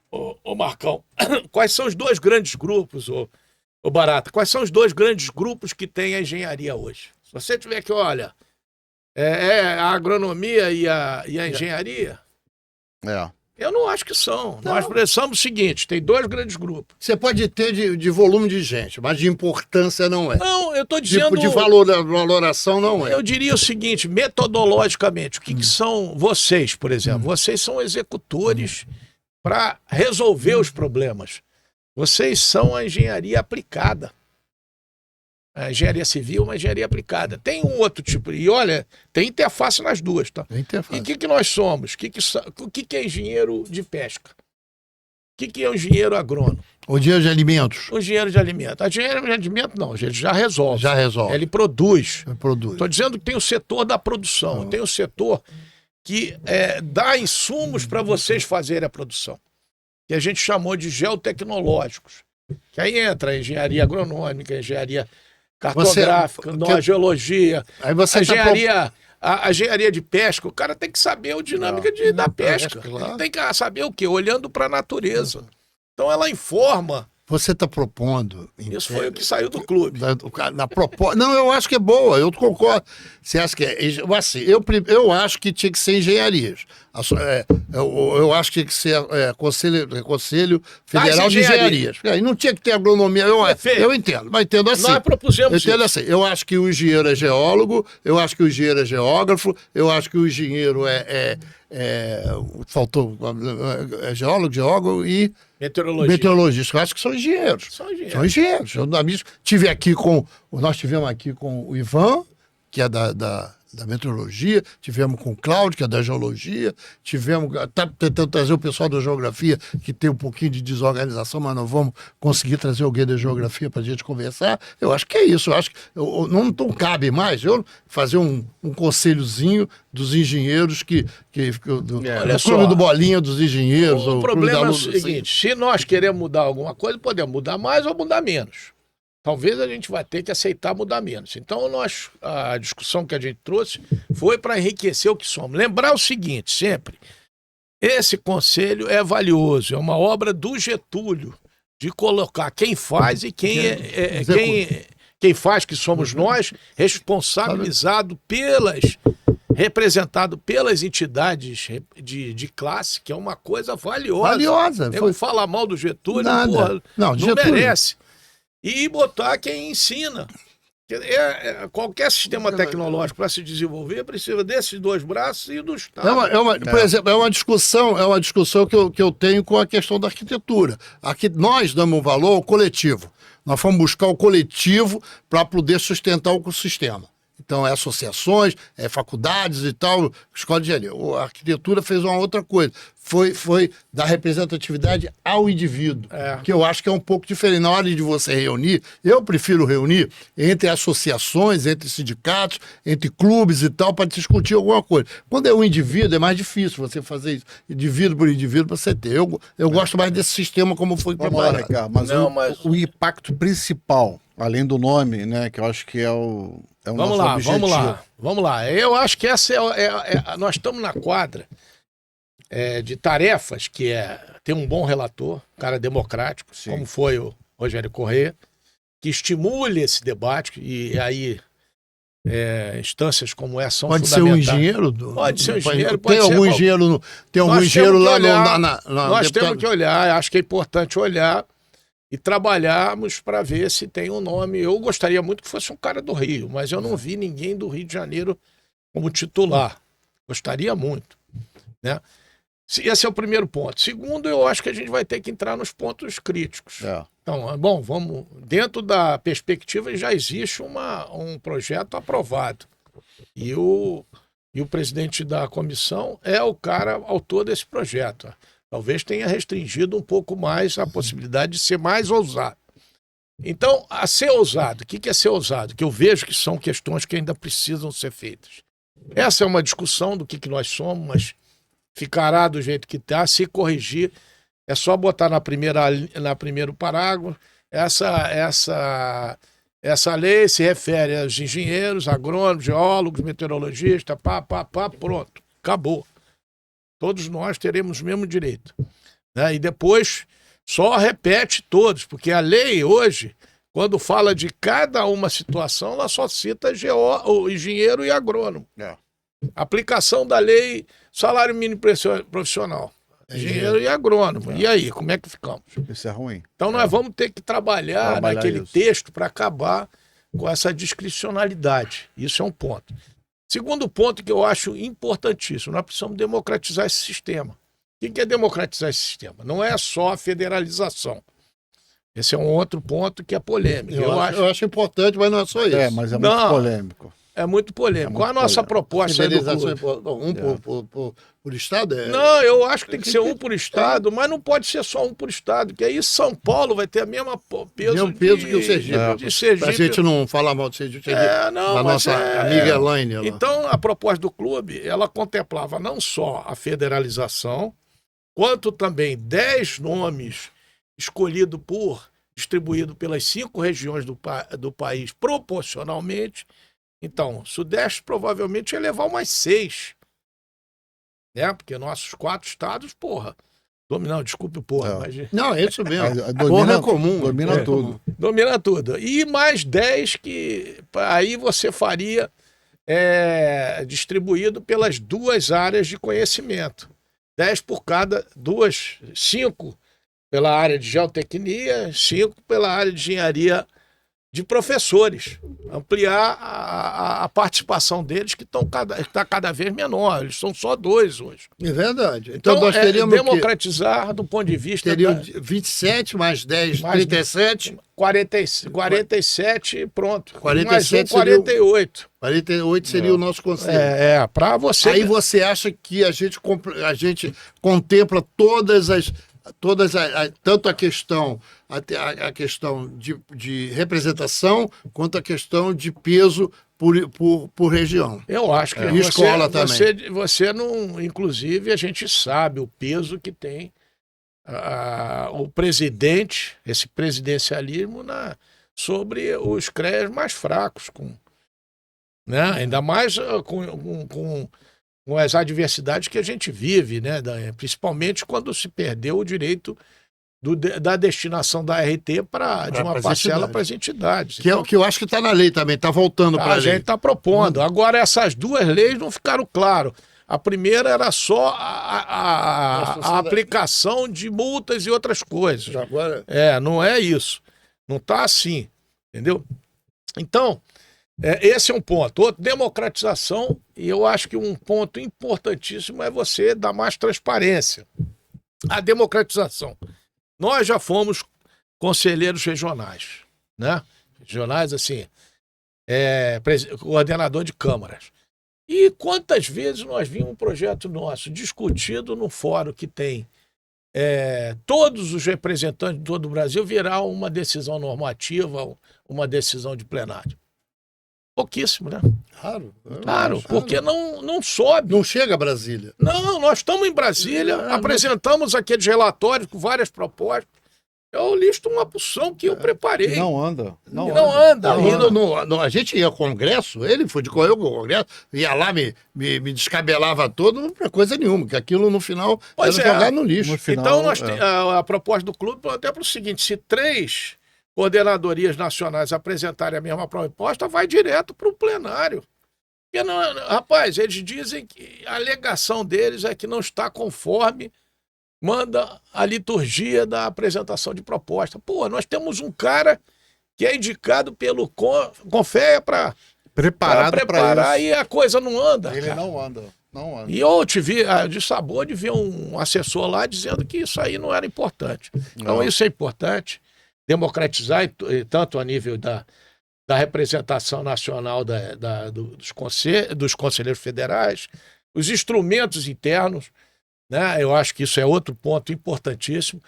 Ô Marcão, quais são os dois grandes grupos, ô Barata? Quais são os dois grandes grupos que tem a engenharia hoje? Se você tiver que, olha, a agronomia e a engenharia, eu não acho que são. Não. Nós pensamos o seguinte, tem dois grandes grupos. Você pode ter de volume de gente, mas de importância não é. Não, eu estou dizendo... De valoração não é. Eu diria o seguinte, metodologicamente, o que são vocês, por exemplo? Vocês são executores... para resolver os problemas. Vocês são a engenharia aplicada. A engenharia civil é uma engenharia aplicada. Tem um outro tipo, e olha, tem interface nas duas, tá? E o que nós somos? O que é engenheiro de pesca? O que é um engenheiro agrônomo? O engenheiro de alimentos. O engenheiro de alimentos. A engenheiro de alimentos não, ele já resolve. Já resolve. Ele produz. Produz. Estou dizendo que tem o setor da produção, tem o setor... que dá insumos para vocês fazerem a produção, que a gente chamou de geotecnológicos, que aí entra a engenharia agronômica, a engenharia cartográfica, Você- geologia, Aí você a tá engenharia, a engenharia de pesca. O cara tem que saber a dinâmica da pesca. claro. Ele tem que saber o quê? Olhando para a natureza. Então ela informa. Você está propondo. Isso foi o que saiu do clube. Na proposta. Não, eu acho que é boa, eu concordo. Você acha que é. Assim, eu acho que tinha que ser engenharias. Eu acho que tinha que ser Conselho Federal de Engenharias. E não tinha que ter agronomia. Eu entendo, mas entendo assim. Nós propusemos Eu entendo assim. Eu acho que o engenheiro é geólogo, eu acho que o engenheiro é geógrafo, eu acho que o engenheiro faltou. É geólogo e. Meteorologista, eu acho que são engenheiros. São engenheiros. Nós tivemos aqui com o Ivan, que é da meteorologia, tivemos com o Cláudio, que é da geologia, tá tentando trazer o pessoal da geografia, que tem um pouquinho de desorganização, mas nós vamos conseguir trazer alguém da geografia para a gente conversar. Eu acho que é isso. Eu acho que não cabe mais eu fazer um conselhozinho dos engenheiros Olha só, clube do Bolinha dos engenheiros. O problema é o seguinte, seguinte, se nós queremos mudar alguma coisa, podemos mudar mais ou mudar menos. Talvez a gente vai ter que aceitar mudar menos. Então, a discussão que a gente trouxe foi para enriquecer o que somos. Lembrar o seguinte, sempre, esse conselho é valioso, é uma obra do Getúlio, de colocar quem faz e quem faz, que somos nós, responsabilizado representado pelas entidades de classe, que é uma coisa valiosa. Falar mal do Getúlio, porra, não merece. E botar quem ensina. Qualquer sistema tecnológico para se desenvolver precisa desses dois braços e do Estado. Por exemplo, é uma discussão que eu tenho com a questão da arquitetura. Aqui nós damos um valor ao coletivo. Nós fomos buscar o coletivo para poder sustentar o sistema. Então, associações, faculdades e tal, escola de engenharia. A arquitetura fez uma outra coisa. Foi dar representatividade ao indivíduo, que eu acho que é um pouco diferente. Na hora de você reunir, eu prefiro reunir entre associações, entre sindicatos, entre clubes e tal, para discutir alguma coisa. Quando é um indivíduo, é mais difícil você fazer isso, indivíduo por indivíduo, para você ter. Eu gosto mais desse sistema como foi preparado. Ricardo, mas o impacto principal, além do nome, né, que eu acho que é o nosso objetivo. Vamos lá. Eu acho que essa nós estamos na quadra de tarefas, que é ter um bom relator, um cara democrático, como foi o Rogério Corrêa, que estimule esse debate, e aí instâncias como essa são fundamentais. Pode ser um engenheiro? Pode ser um engenheiro. Tem algum engenheiro lá Nós temos que olhar, acho que é importante olhar e trabalharmos para ver se tem um nome. Eu gostaria muito que fosse um cara do Rio, mas eu não vi ninguém do Rio de Janeiro como titular. Gostaria muito, né? Esse é o primeiro ponto. Segundo, eu acho que a gente vai ter que entrar nos pontos críticos. Então, vamos. Dentro da perspectiva, já existe um projeto aprovado. E o presidente da comissão é o cara autor desse projeto. Talvez tenha restringido um pouco mais a possibilidade de ser mais ousado. Então, a ser ousado, o que é ser ousado? Que eu vejo que são questões que ainda precisam ser feitas. Essa é uma discussão do que nós somos, mas ficará do jeito que está. Se corrigir, é só botar na primeiro parágrafo. Essa lei se refere aos engenheiros, agrônomos, geólogos, meteorologistas, pronto, acabou. Todos nós teremos o mesmo direito, né? E depois só repete todos, porque a lei hoje, quando fala de cada uma situação, ela só cita o engenheiro e agrônomo. Aplicação da lei, salário mínimo profissional, engenheiro e agrônomo. E aí, como é que ficamos? Isso é ruim. Então nós vamos ter que trabalhar naquele texto para acabar com essa discricionalidade. Isso é um ponto. Segundo ponto que eu acho importantíssimo, nós precisamos democratizar esse sistema. O que é democratizar esse sistema? Não é só a federalização. Esse é um outro ponto que é polêmico. Eu acho importante, mas não é só isso. Mas é muito polêmico. É muito polêmico. Qual a nossa proposta aí do clube? Por estado? Não, eu acho que tem que ser um por estado, mas não pode ser só um por estado, que aí São Paulo vai ter a mesma peso que o Sergipe. Pra gente não falar mal do Sergipe. Da nossa amiga Elaine. Então, a proposta do clube, ela contemplava não só a federalização, quanto também 10 nomes escolhidos por distribuído pelas 5 regiões do país proporcionalmente. Então, Sudeste provavelmente ia levar umas 6. Né? Porque nossos 4 estados, não, desculpe, mas... Não, é isso mesmo. Domina, é comum. Domina tudo. Domina tudo. E mais 10 que aí você faria distribuído pelas 2 áreas de conhecimento. 10 por cada 5 pela área de geotecnia, 5 pela área de engenharia de professores. Ampliar a participação deles, que está cada vez menor. Eles são só 2 hoje. É verdade. Então nós teríamos democratizar do ponto de vista... Teria 27 mais 10, mais 37. 47, pronto. 47 mais 48. 48 seria o nosso conselho. Para você... Aí você acha que a gente contempla todas as tanto a questão de representação quanto a questão de peso por região. Eu acho que e escola também. Você não, inclusive a gente sabe o peso que tem o presidente, esse presidencialismo sobre os CREAs mais fracos, né? Ainda mais com as adversidades que a gente vive, né? Principalmente quando se perdeu o direito da destinação da RT de uma parcela para as entidades. Que é o que eu acho que está na lei também, está voltando para a lei. A gente está propondo. Agora, essas 2 leis não ficaram claras. A primeira era só a aplicação de multas e outras coisas. Agora... não é isso. Não está assim, entendeu? Então, esse é um ponto. Outro, democratização, e eu acho que um ponto importantíssimo é você dar mais transparência. A democratização. Nós já fomos conselheiros regionais, né? Regionais, assim, coordenador de câmaras. E quantas vezes nós vimos um projeto nosso discutido no fórum que tem todos os representantes de todo o Brasil virar uma decisão normativa, uma decisão de plenário? Pouquíssimo, né? Claro, porque não sobe. Não chega a Brasília. Não, nós estamos em Brasília, apresentamos aqueles relatórios com várias propostas. Eu listo uma porção que eu preparei. Não anda. A gente ia ao Congresso, ele foi de correr ao Congresso, ia lá, me descabelava todo, não para coisa nenhuma, porque aquilo no final era jogar no lixo. Então a proposta do clube até para o seguinte: se 3 coordenadorias nacionais apresentarem a mesma proposta, vai direto para o plenário. Porque rapaz, eles dizem que a alegação deles é que não está conforme manda a liturgia da apresentação de proposta. Nós temos um cara que é indicado pelo CONFEA para preparar e a coisa não anda. Ele não anda. E eu de sabor de ver um assessor lá dizendo que isso aí não era importante. Então isso é importante, democratizar, tanto a nível da representação nacional dos conselheiros federais, os instrumentos internos, né? Eu acho que isso é outro ponto importantíssimo.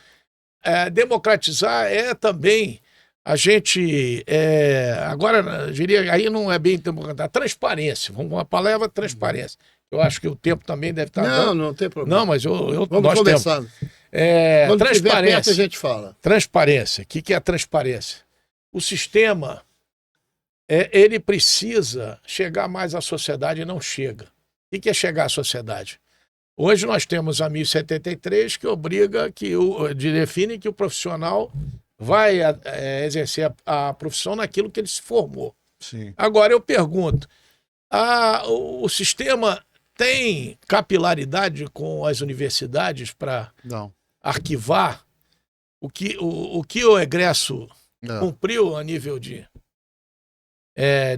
Democratizar também a gente... agora, eu diria, aí não é bem democratizar, transparência. A palavra transparência. Eu acho que o tempo também deve estar... Não tem problema. Não, mas Vamos nós conversar. temos. Transparência. Perto, a gente fala. Transparência. O que é a transparência? O sistema, ele precisa chegar mais à sociedade e não chega. O que é chegar à sociedade? Hoje nós temos a 1073 que define que o profissional vai exercer a profissão naquilo que ele se formou. Sim. Agora eu pergunto, o sistema tem capilaridade com as universidades para arquivar o que o egresso cumpriu a nível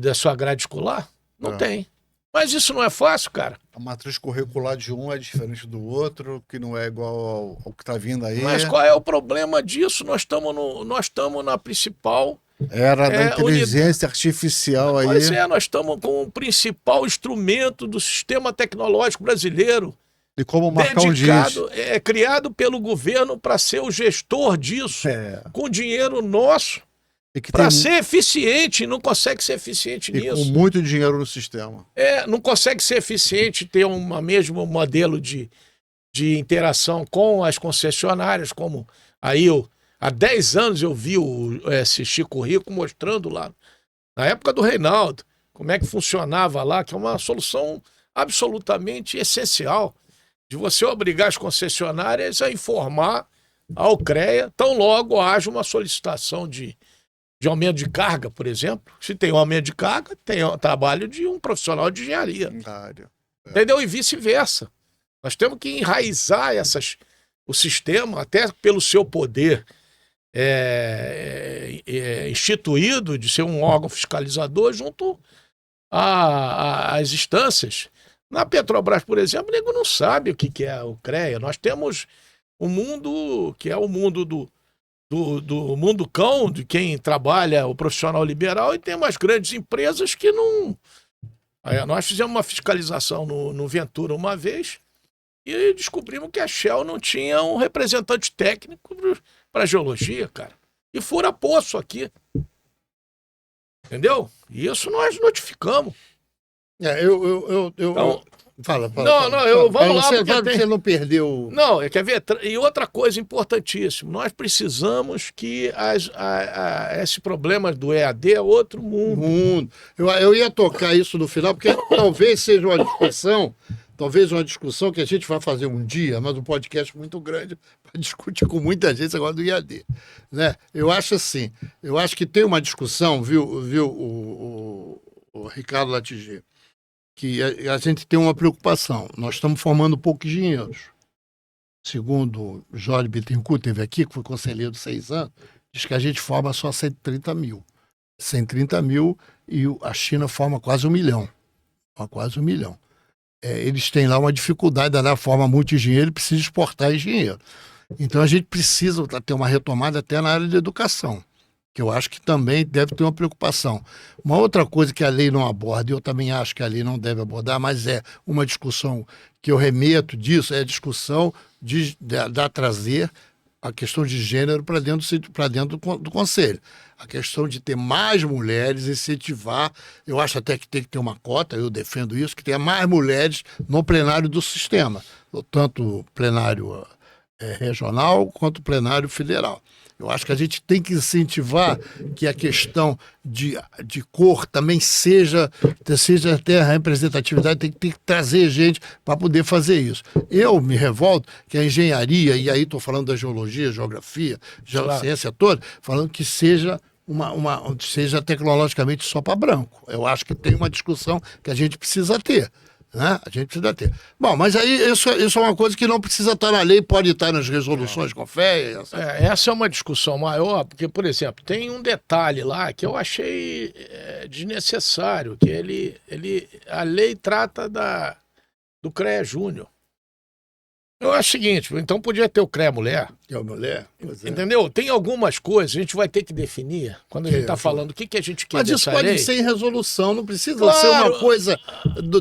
da sua grade escolar? Não tem. Mas isso não é fácil, cara. A matriz curricular de um é diferente do outro, que não é igual ao que está vindo aí. Mas qual é o problema disso? Nós estamos na principal... Era da inteligência artificial aí. Pois nós estamos com o principal instrumento do sistema tecnológico brasileiro. E como marcar um dia? Criado pelo governo para ser o gestor disso, com dinheiro nosso. Para ser eficiente, não consegue ser eficiente nisso. Com muito dinheiro no sistema. Não consegue ser eficiente, ter um mesmo modelo de interação com as concessionárias, como aí Há 10 anos eu vi esse Chico Rico mostrando lá, na época do Reinaldo, como é que funcionava lá, que é uma solução absolutamente essencial de você obrigar as concessionárias a informar ao CREA, tão logo haja uma solicitação de aumento de carga, por exemplo. Se tem um aumento de carga, tem o trabalho de um profissional de engenharia. Entendeu? E vice-versa. Nós temos que enraizar o sistema, até pelo seu poder instituído de ser um órgão fiscalizador junto às instâncias. Na Petrobras, por exemplo, o nego não sabe o que é o CREA. Nós temos um mundo que é o mundo do mundo cão, de quem trabalha o profissional liberal, e tem umas grandes empresas que não... Nós fizemos uma fiscalização no Ventura uma vez e descobrimos que a Shell não tinha um representante técnico para geologia, cara. E fura poço aqui. Entendeu? E isso nós notificamos. Então, fala. Vamos lá. Você não perdeu... Não, quer ver? E outra coisa importantíssima, nós precisamos que esse problema do EAD é outro mundo. Eu ia tocar isso no final, porque talvez seja uma discussão que a gente vai fazer um dia, mas um podcast muito grande para discutir com muita gente agora do IAD. Né? Eu acho assim, que tem uma discussão, viu o Ricardo Latiger, que a gente tem uma preocupação. Nós estamos formando poucos engenheiros. Segundo o Jorge Bittencourt, teve aqui, que foi conselheiro de 6 anos, diz que a gente forma só 130 mil. 130 mil e a China forma quase 1 milhão. Quase 1 milhão. Eles têm lá uma dificuldade, da forma muito engenheiro e precisa exportar engenheiro. Então a gente precisa ter uma retomada até na área de educação, que eu acho que também deve ter uma preocupação. Uma outra coisa que a lei não aborda, e eu também acho que a lei não deve abordar, mas é uma discussão que eu remeto disso, é a discussão de trazer a questão de gênero para dentro do Conselho. A questão de ter mais mulheres, incentivar, eu acho até que tem que ter uma cota, eu defendo isso, que tenha mais mulheres no plenário do sistema, tanto plenário regional quanto plenário federal. Eu acho que a gente tem que incentivar que a questão de cor também seja até a representatividade, tem que trazer gente para poder fazer isso. Eu me revolto que a engenharia, e aí estou falando da geologia, geografia, ciência toda, falando que seja seja tecnologicamente só para branco. Eu acho que tem uma discussão que a gente precisa ter. Né? A gente precisa ter. Bom, mas aí isso é uma coisa que não precisa estar na lei, pode estar nas resoluções com fé. Essa é uma discussão maior, porque, por exemplo, tem um detalhe lá que eu achei desnecessário, que a lei trata do CREA Júnior. Eu acho o seguinte, então podia ter o CREA Mulher. Que é a mulher. Entendeu? Tem algumas coisas, a gente vai ter que definir, quando a gente está falando o que a gente quer mas isso pode ser em resolução, não precisa ser uma coisa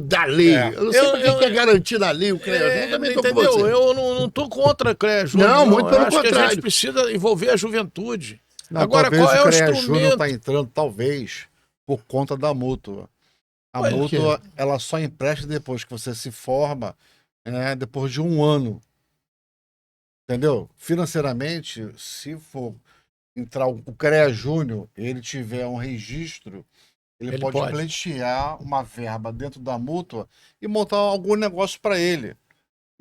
da lei. Eu não sei porque é garantir na lei o CREA Júnior. Também entendeu? Eu não estou contra o CREA Júnior. Não, muito pelo contrário. contrário. A gente precisa envolver a juventude. Não, agora, qual é o CREA instrumento? Júnior está entrando, talvez, por conta da mútua. A mútua, ela só empresta depois que você se forma, depois de 1 ano. Entendeu? Financeiramente, se for entrar o CREA Júnior, ele tiver um registro, ele pode pleitear uma verba dentro da mútua e montar algum negócio para ele.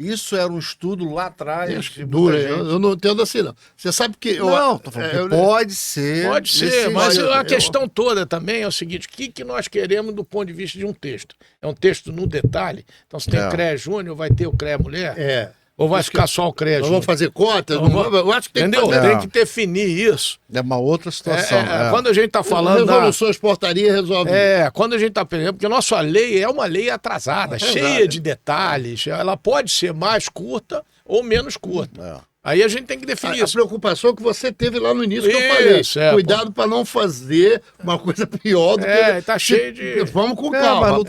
Isso era um estudo lá atrás. Eu não entendo assim, não. Você sabe que... tô falando que pode ser. Pode ser, mas a questão toda também é o seguinte, o que nós queremos do ponto de vista de um texto? É um texto no detalhe? Então, se tem o CREA Júnior, vai ter o CREA Mulher? Ou vai ficar só o CREA Júnior? Vamos fazer cotas? Eu acho que tem que fazer. Tem que definir isso. É uma outra situação. Quando a gente está falando... Resoluções, portaria, resolve. Quando a gente está... Porque a nossa lei é uma lei atrasada, cheia de detalhes. Ela pode ser mais curta ou menos curta. Aí a gente tem que definir isso. A preocupação que você teve lá no início que eu falei. Cuidado para não fazer uma coisa pior do que... Tá cheio de... Vamos com calma. Mas não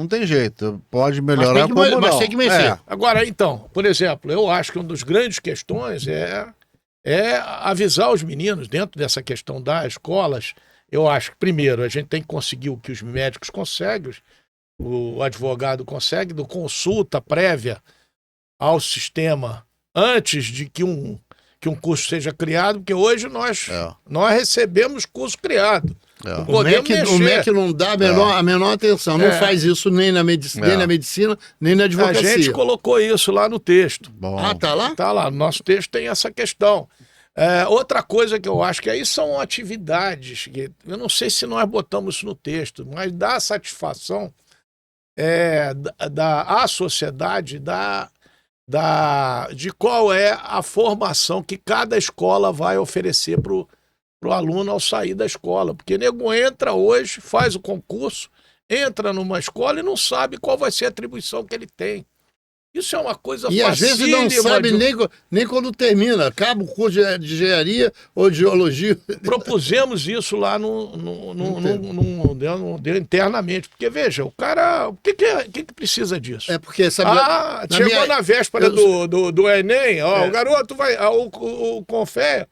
tem jeito. Pode melhorar mas tem que mexer. Agora, então, por exemplo, eu acho que uma das grandes questões é avisar os meninos dentro dessa questão das escolas. Eu acho que, primeiro, a gente tem que conseguir o que os médicos conseguem, o advogado consegue, do consulta prévia ao sistema antes de que que um curso seja criado, porque hoje nós recebemos curso criado. Não podemos o MEC não dá a menor atenção, não faz isso nem na medicina, nem na advocacia. A gente colocou isso lá no texto. Bom. Ah, tá lá? Tá lá, no nosso texto tem essa questão. Outra coisa que eu acho que aí são atividades, que eu não sei se nós botamos isso no texto, mas dá satisfação à sociedade de qual é a formação que cada escola vai oferecer para o aluno ao sair da escola. Porque nego entra hoje, faz o concurso, entra numa escola e não sabe qual vai ser a atribuição que ele tem. Isso é uma coisa facílima. E às vezes não sabe nem quando termina. Acaba o curso de engenharia ou de geologia. Propusemos isso lá internamente. Porque, veja, o cara... O que precisa disso? Porque... chegou na véspera do Enem, o garoto vai... O CONFEA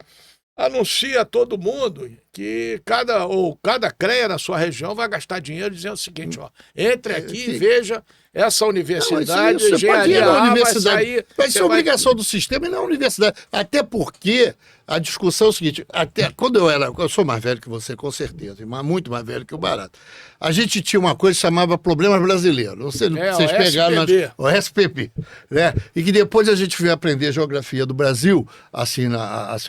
anuncia a todo mundo que cada CREA na sua região vai gastar dinheiro dizendo o seguinte, entre aqui e veja essa universidade, engenharia universidade. Vai ser obrigação do sistema e não a universidade. Até porque a discussão é o seguinte, até quando eu sou mais velho que você, com certeza, mas muito mais velho que o Barato. A gente tinha uma coisa que chamava Problemas Brasileiros. Vocês pegaram o SPP, né? E que depois a gente veio aprender geografia do Brasil, assim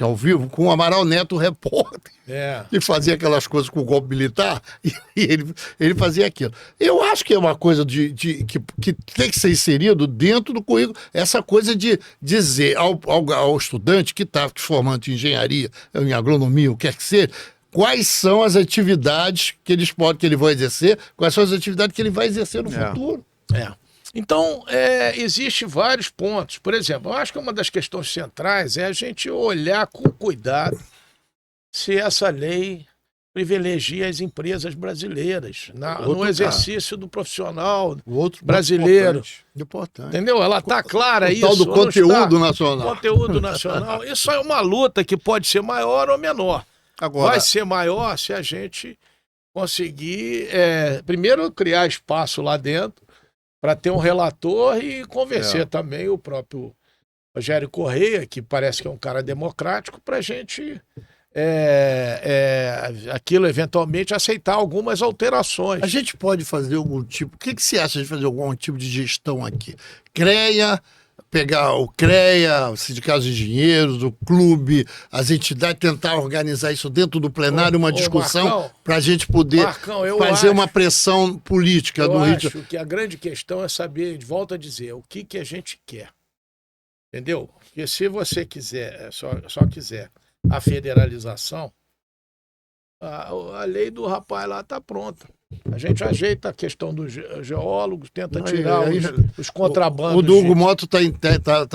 ao vivo, com o Amaral Neto, repórter. E fazia aquelas coisas com o golpe militar, e ele fazia aquilo. Eu acho que é uma coisa que tem que ser inserido dentro do currículo, essa coisa de dizer ao estudante que está formando em engenharia, em agronomia, o que quer que seja, quais são as atividades que ele vai exercer, quais são as atividades que ele vai exercer no futuro. Então, existem vários pontos. Por exemplo, eu acho que uma das questões centrais é a gente olhar com cuidado se essa lei privilegia as empresas brasileiras no exercício do profissional brasileiro. Importante. Entendeu? Ela está clara isso. Tal do conteúdo nacional. Conteúdo nacional. Isso é uma luta que pode ser maior ou menor. Agora, vai ser maior se a gente conseguir, primeiro, criar espaço lá dentro para ter um relator e convencer também o próprio Rogério Correia, que parece que é um cara democrático, para a gente... aquilo eventualmente aceitar algumas alterações. A gente pode fazer algum tipo... O que você acha de fazer algum tipo de gestão aqui? CREA, pegar o CREA, o Sindicato de Engenheiros, o clube, as entidades, tentar organizar isso dentro do plenário, uma discussão para a gente poder fazer uma pressão política do Rio. Eu acho que a grande questão é saber, de volta a dizer, o que a gente quer. Entendeu? Porque se você quiser, só quiser a federalização, a lei do rapaz lá está pronta. A gente ajeita a questão dos geólogos, tenta tirar os contrabandos. O do Hugo Moto tá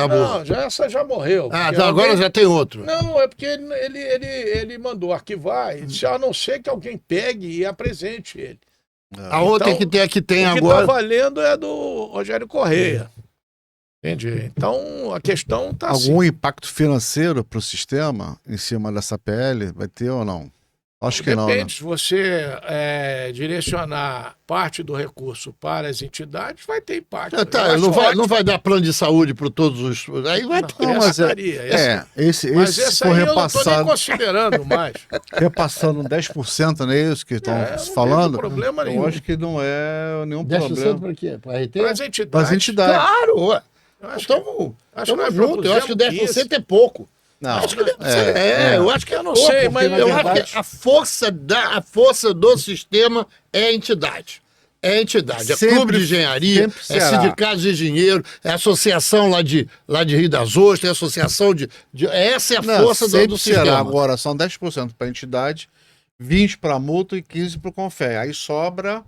bom. Não, essa já morreu. Agora já tem outro. Não, é porque ele mandou arquivar, e disse, a não ser que alguém pegue e apresente ele. A outra que tem agora... O que está valendo é do Rogério Correia. Entendi. Então, a questão está Algum impacto financeiro para o sistema em cima dessa PL vai ter ou não? Acho que não. Depende. Se você direcionar parte do recurso para as entidades, vai ter impacto. Não vai dar plano de saúde para todos os... Aí vai ter. Não, mas mas essa aí eu não estou nem considerando mais. Repassando 10%, não é isso que estão falando? Não tem problema nenhum. Eu acho que não é nenhum 10% problema. para quê? Para RT? Para as entidades. Claro! Estamos juntos. Eu acho que 10% é pouco. Não. Eu acho que eu não sei, mas eu acho que a força do sistema é a entidade. É a entidade, é clube de engenharia, é sindicato de engenheiro, é associação lá de Rio das Ostras, é associação essa é a força do sistema. Agora são 10% para a entidade, 20% para a multa e 15% para o CONFEA. Aí sobra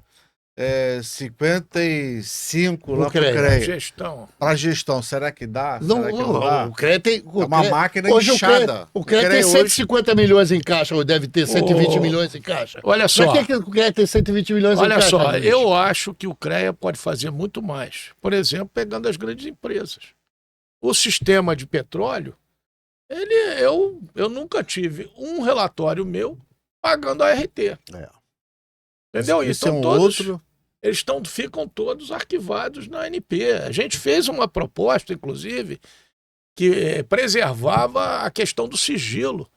55 lá para o CREA. Gestão. Para gestão, será que dá? Não, será que não dá? O CREA tem... É uma máquina inchada. O CREA tem 150 milhões em caixa, ou deve ter 120 milhões em caixa. Olha só. Por que o CREA tem 120 milhões em caixa? Olha só, eu acho que o CREA pode fazer muito mais. Por exemplo, pegando as grandes empresas. O sistema de petróleo, eu nunca tive um relatório meu pagando a RT. Entendeu? Esse é outro... Eles ficam todos arquivados na ANP. A gente fez uma proposta, inclusive, que preservava a questão do sigilo.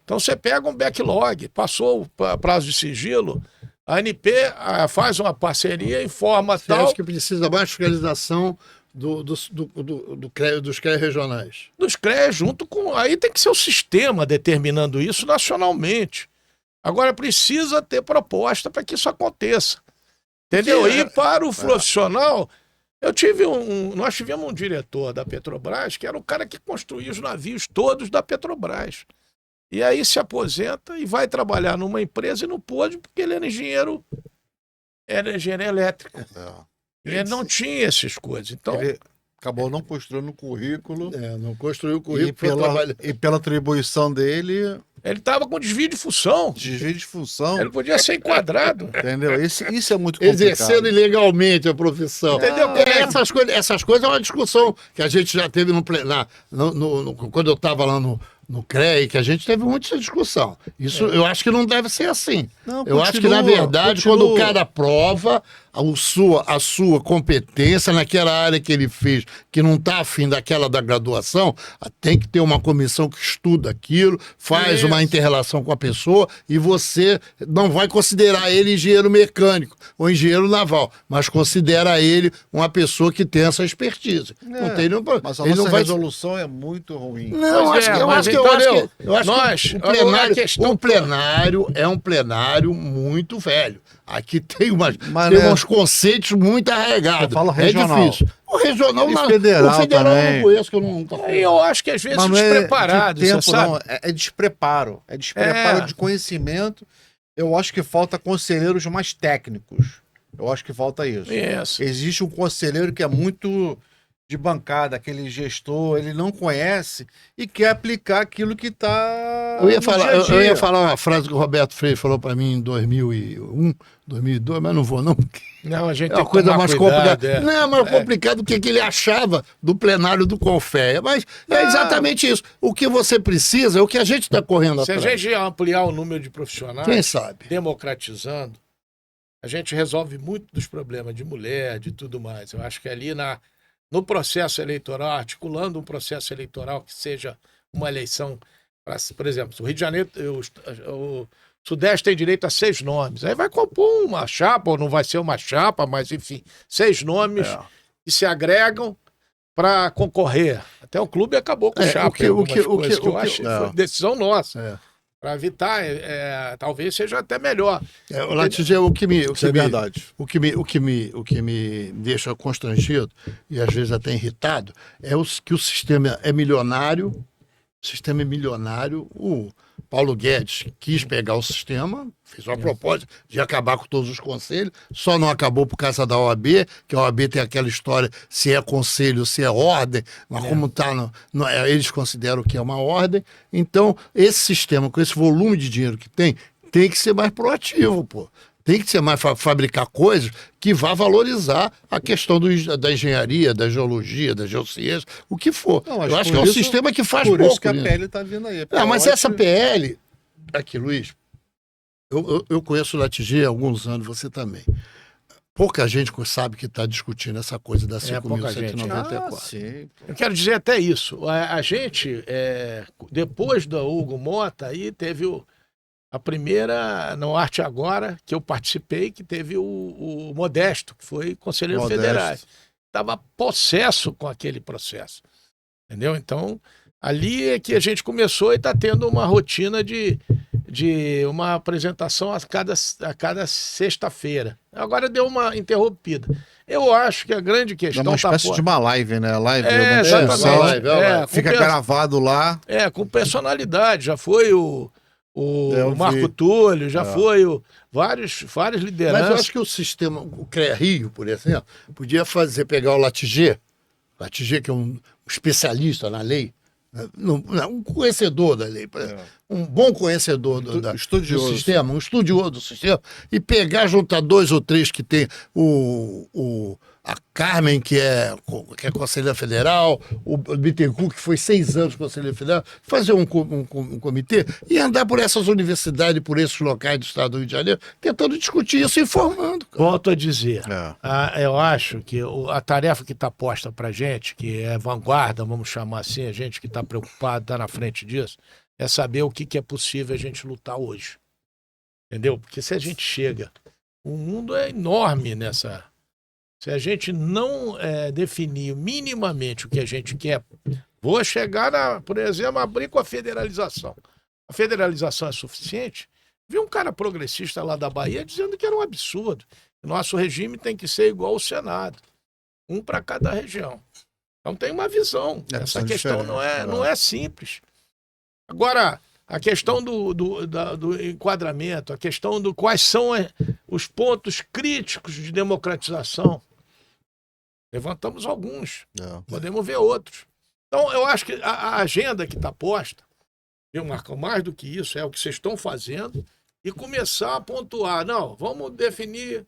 Então você pega um backlog, passou o prazo de sigilo, a ANP faz uma parceria, informa Você tal. acha que precisa mais fiscalização dos CREA regionais? Dos CREAs junto com... Aí tem que ser o sistema determinando isso nacionalmente. Agora precisa ter proposta para que isso aconteça. Entendeu? E para o profissional, nós tivemos um diretor da Petrobras que era o cara que construía os navios todos da Petrobras. E aí se aposenta e vai trabalhar numa empresa e não pôde porque ele era engenheiro elétrico. E ele não tinha essas coisas. Então, Ele acabou não construindo o currículo. Não construiu o currículo E pela atribuição dele, ele estava com desvio de função. desvio de função. Ele podia ser enquadrado. Entendeu? Isso é muito complicado. exercendo ilegalmente a profissão. Entendeu? Essas coisas é uma discussão que a gente já teve quando eu estava lá no CREA, que a gente teve muita discussão. Isso eu acho que não deve ser assim. Não, eu acho que, na verdade, quando o cara prova a sua competência naquela área que ele fez, que não está afim daquela da graduação, tem que ter uma comissão que estuda aquilo, faz uma inter-relação com a pessoa, e você não vai considerar ele engenheiro mecânico ou engenheiro naval, mas considera ele uma pessoa que tem essa expertise. Não tem nenhum problema. Mas a Ele nossa não vai... resolução é muito ruim. Não, Pois é, eu mas acho que então o plenário é um plenário muito velho. Aqui tem uns conceitos muito arregados. Eu falo regional. É difícil. O regional, E federal o federal eu também. não conheço, que eu não tô Aí eu acho que às vezes Mas não é despreparados, de tempo, você sabe? não. É despreparo. É despreparo É. de conhecimento. Eu acho que falta conselheiros mais técnicos. Eu acho que falta isso. Isso. Existe um conselheiro que é muito de bancada, aquele gestor, ele não conhece e quer aplicar aquilo que está. Eu ia falar uma frase que o Roberto Freire falou para mim em 2001, 2002, mas não vou não, porque Não, a gente é tem uma que coisa tomar mais cuidado, complicada. Não é mais complicado do que ele achava do plenário do Confea. Mas é exatamente isso. O que você precisa é o que a gente está correndo Se a atrás. gente ampliar o número de profissionais, Quem sabe? democratizando, a gente resolve muito dos problemas de mulher, de tudo mais. Eu acho que ali no processo eleitoral, articulando um processo eleitoral que seja uma eleição, por exemplo, o Rio de Janeiro, o Sudeste tem direito a 6 nomes. Aí vai compor uma chapa, ou não vai ser uma chapa, mas enfim, 6 nomes que se agregam para concorrer. Até o clube acabou com chapa. Que eu acho que foi decisão nossa. Para evitar, talvez seja até melhor. O Latigê, o que me verdade. O que me deixa constrangido e às vezes até irritado é que o sistema é milionário. O sistema é milionário. O Paulo Guedes quis pegar o sistema, fez uma proposta de acabar com todos os conselhos, só não acabou por causa da OAB, que a OAB tem aquela história se é conselho, se é ordem, mas como está, eles consideram que é uma ordem. Então, esse sistema, com esse volume de dinheiro que tem que ser mais proativo, pô. Tem que ser mais fabricar coisas que vá valorizar a questão da engenharia, da geologia, da geociência, o que for. Não, eu acho que é um sistema que faz por pouco. isso que a nisso. PL está vindo aí. Mas essa PL... Aqui, Luiz, eu conheço o Latigê há alguns anos, você também. Pouca gente sabe que está discutindo essa coisa da 5.194. Sim. Eu quero dizer até isso. A gente, depois do Hugo Mota, aí teve a primeira, no Arte Agora, que eu participei, que teve o Modesto, que foi conselheiro federal. Estava possesso com aquele processo. Entendeu? Então, ali é que a gente começou e está tendo uma rotina de uma apresentação a cada sexta-feira. Agora deu uma interrompida. Eu acho que a grande questão... É uma espécie de uma live, né? Live exatamente. Fica gravado lá. Com personalidade. Já foi o Marco Túlio, já foi várias lideranças. Mas eu acho que o sistema, o CREA Rio, por exemplo, podia pegar o Latigê, que é um especialista na lei, um conhecedor da lei, um bom conhecedor do sistema, um estudioso do sistema, e juntar 2 ou 3 que tem Carmen, que é conselheira federal, o Bittencourt, que foi 6 anos conselheiro federal, fazer um comitê e andar por essas universidades, por esses locais do estado do Rio de Janeiro, tentando discutir isso, informando. Cara. Volto a dizer, eu acho que a tarefa que está posta para gente, que é vanguarda, vamos chamar assim, a gente que está preocupado, está na frente disso, é saber o que é possível a gente lutar hoje. Entendeu? Porque se a gente chega... O mundo é enorme nessa... Se a gente não definir minimamente o que a gente quer, vou chegar, por exemplo, abrir com a federalização. A federalização é suficiente? Vi um cara progressista lá da Bahia dizendo que era um absurdo. Nosso regime tem que ser igual ao Senado. Um para cada região. Então tem uma visão. Essa questão não é simples. Agora, a questão do enquadramento, a questão do quais são os pontos críticos de democratização. Levantamos alguns, podemos ver outros. Então, eu acho que a agenda que está posta, eu marco mais do que isso, é o que vocês estão fazendo, e começar a pontuar. Não, vamos definir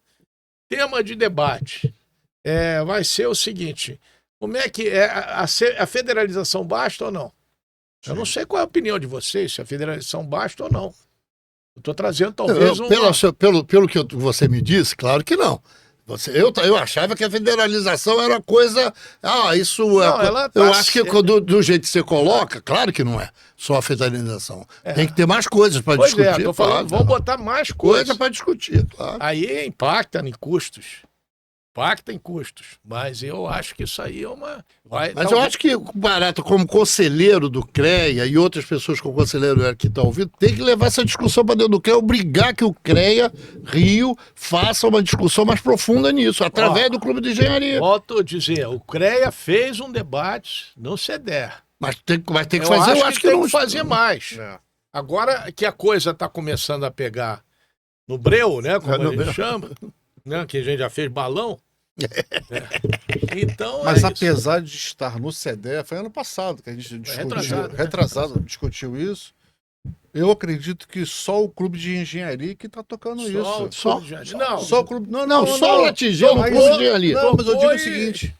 tema de debate. Vai ser o seguinte, como é que a federalização basta ou não? Eu não sei qual é a opinião de vocês, se a federação basta ou não. Eu estou trazendo talvez pelo que você me disse, claro que não. Eu achava que a federalização era coisa... isso é... Eu acho que do jeito que você coloca, claro que não é só a federalização. Tem que ter mais coisas para discutir. Tô falando, vamos botar mais coisas para discutir, claro. Aí impacta em custos. Mas eu acho que isso aí é uma... eu acho que o Barata, como conselheiro do CREA e outras pessoas como conselheiro que estão ouvindo, tem que levar essa discussão para dentro do CREA, obrigar que o CREA Rio faça uma discussão mais profunda nisso, através do Clube de Engenharia. Volto a dizer, o CREA fez um debate no CEDER. Mas tem que fazer, eu acho que tem não... que fazer mais. Agora que a coisa está começando a pegar no breu, né, como a gente chama... Né, que a gente já fez balão. Então, mas apesar de estar no CEDER, foi ano passado que a gente discutiu isso. Eu acredito que só o Clube de Engenharia que está tocando isso. Só o Clube. Só o Latijão, o Clube de Engenharia. Não, mas eu digo o seguinte: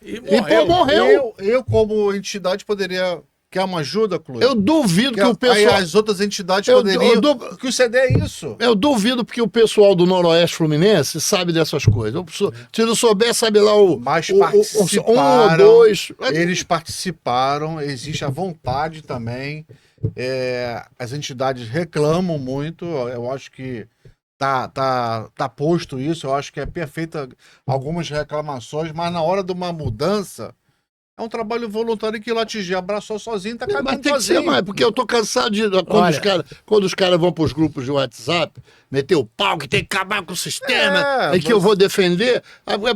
morreu. Eu, como entidade, poderia. Quer uma ajuda, Clube? Eu duvido que o pessoal... As outras entidades poderiam... Que o CD é isso. Eu duvido porque o pessoal do Noroeste Fluminense sabe dessas coisas. Se não souber, sabe lá Mas participaram, 1 ou 2... Eles participaram, existe a vontade também. As entidades reclamam muito, eu acho que tá posto isso, eu acho que é perfeita algumas reclamações, mas na hora de uma mudança... É um trabalho voluntário que o Latijé abraçou sozinho, tá caminhando sozinho. Mas tem que ser mais, porque eu tô cansado de... Quando os caras vão pros grupos de WhatsApp, meter o pau, que tem que acabar com o sistema, que eu vou defender...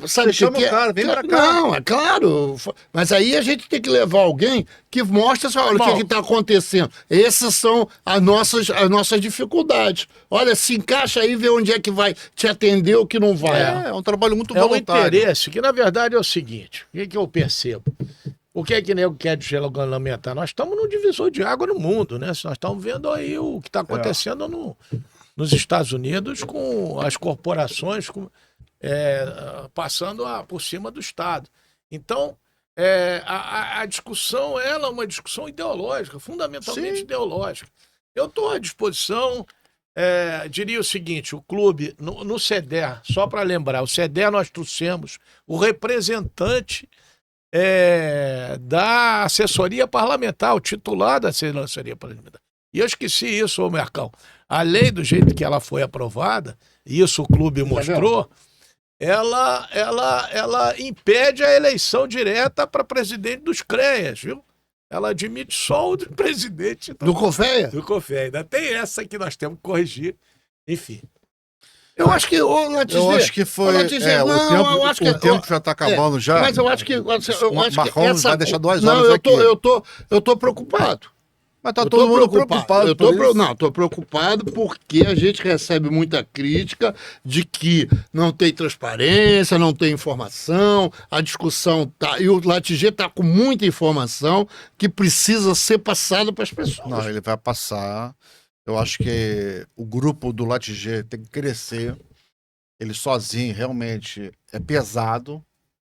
Sabe o que é? Cara, vem pra cá. Não, é claro. Mas aí a gente tem que levar alguém que mostre, olha, o que está acontecendo. Essas são as nossas dificuldades. Olha, se encaixa aí, vê onde é que vai te atender ou que não vai. É um trabalho muito voluntário. É um interesse, que na verdade é o seguinte, o que eu percebo? O que é que nego quer lamentar? Nós estamos num divisor de água no mundo, né? Nós estamos vendo aí o que está acontecendo nos Estados Unidos com as corporações passando por cima do Estado. Então, a discussão é uma discussão ideológica, fundamentalmente ideológica. Eu estou à disposição, diria o seguinte, o clube, no CEDER, só para lembrar, o CEDER nós trouxemos o representante da assessoria parlamentar, o titular da assessoria parlamentar. E eu esqueci isso, ô Mercão. A lei, do jeito que ela foi aprovada, e isso o clube mostrou, ela impede a eleição direta para presidente dos CREAs, viu? Ela admite só o presidente do COFEA. Do COFEA. Ainda tem essa que nós temos que corrigir. Enfim. Eu acho que foi. O tempo já está acabando já. Mas eu acho que. Marcão vai deixar 2 horas aqui. Eu tô preocupado. Mas tá todo mundo preocupado. Estou preocupado porque a gente recebe muita crítica de que não tem transparência, não tem informação, a discussão tá. E o Latijé está com muita informação que precisa ser passada para as pessoas. Não, ele vai passar. Eu acho que o grupo do Latijé tem que crescer. Ele sozinho realmente é pesado.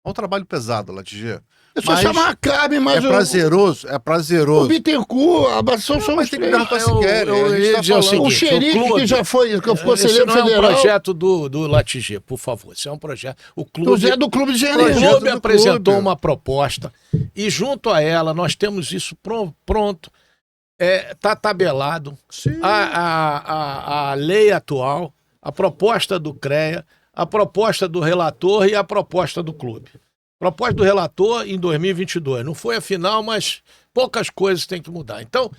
É um trabalho pesado, Latiger. É só Mas chamar a Cabe, mas é prazeroso, é o prazeroso. Bittencourt, são Mas os tem que três. dar pra se quer. eu A gente ia tá dizer o falando. seguinte, O xerife clube- que já foi Esse conselheiro não é um federal. projeto do Latiger, por favor. Isso é um projeto. O O clube, Zé do Clube de o Engenharia. Projeto clube do apresentou clube. uma proposta e junto a ela nós temos isso pronto. Está tabelado. Sim. A lei atual, a proposta do CREA, a proposta do relator e a proposta do clube. Proposta do relator em 2022. Não foi a final, mas poucas coisas têm que mudar. Então,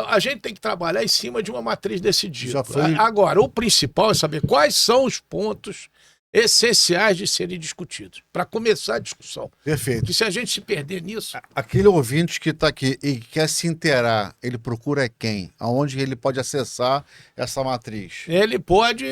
a gente tem que trabalhar em cima de uma matriz decidida. Já foi- Agora, o principal é saber quais são os pontos essenciais de serem discutidos, para começar a discussão. Perfeito. Porque se a gente se perder nisso, Aquele ouvinte que está aqui e quer se inteirar, ele procura quem? Aonde ele pode acessar essa matriz? ele pode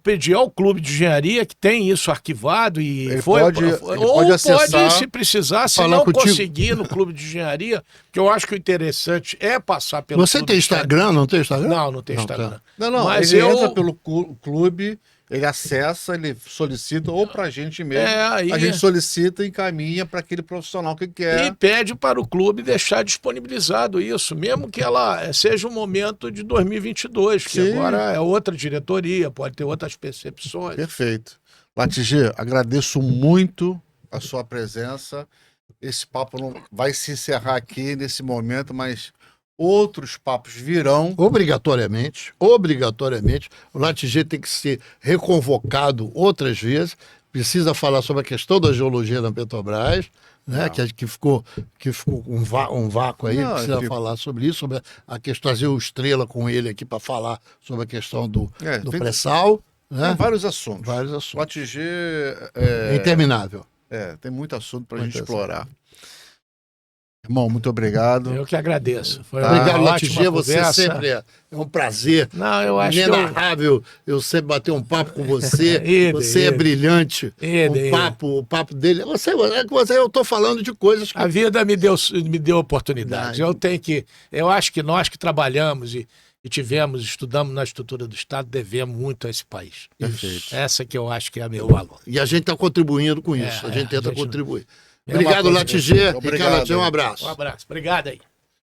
pedir ao clube de engenharia que tem isso arquivado e Ele foi pode- ele ou pode acessar, se precisar, se falar não contigo. conseguir no clube de engenharia, que eu acho que o interessante é passar pelo Você clube tem de Instagram? Não tem Instagram? engenharia. Não tem Não, Instagram. tá. Não, Mas ele eu- entra pelo clube, ele acessa, ele solicita, ou pra gente mesmo. Aí- A gente solicita e encaminha para aquele profissional que quer. E pede para o clube deixar disponibilizado isso, mesmo que ela seja um momento de 2022, que Sim. agora é outra diretoria, pode ter outras percepções. Perfeito. Latiger, agradeço muito a sua presença. Esse papo não vai se encerrar aqui nesse momento, mas outros papos virão. Obrigatoriamente, o Latiger tem que ser reconvocado outras vezes, precisa falar sobre a questão da geologia na Petrobras, né, que ficou um vácuo aí, Não, precisa que- falar sobre isso, sobre a questão, trazer o Estrela com ele aqui para falar sobre a questão do Tem- pré-sal, Tem né? vários assuntos. Vários assuntos. Latiger É interminável. tem muito assunto para a gente Muito explorar. Irmão, muito obrigado. Eu que agradeço. Foi Obrigado, uma Latiger, ótima você conversa. sempre é um prazer. Não, eu acho que Inenarrável, eu sempre bater um papo com você. Ide, Você é ide. brilhante. Ide, O papo dele. Eu tô falando de coisas que. a vida me deu oportunidades. Eu acho que nós que trabalhamos e estudamos na estrutura do Estado, devemos muito a esse país. Perfeito. Essa que eu acho que é meu valor. E a gente está contribuindo com isso. A gente tenta a gente- contribuir. É uma Obrigado, coisa- Latiger. Obrigado. Ricardo, um abraço. Um abraço. Obrigado aí.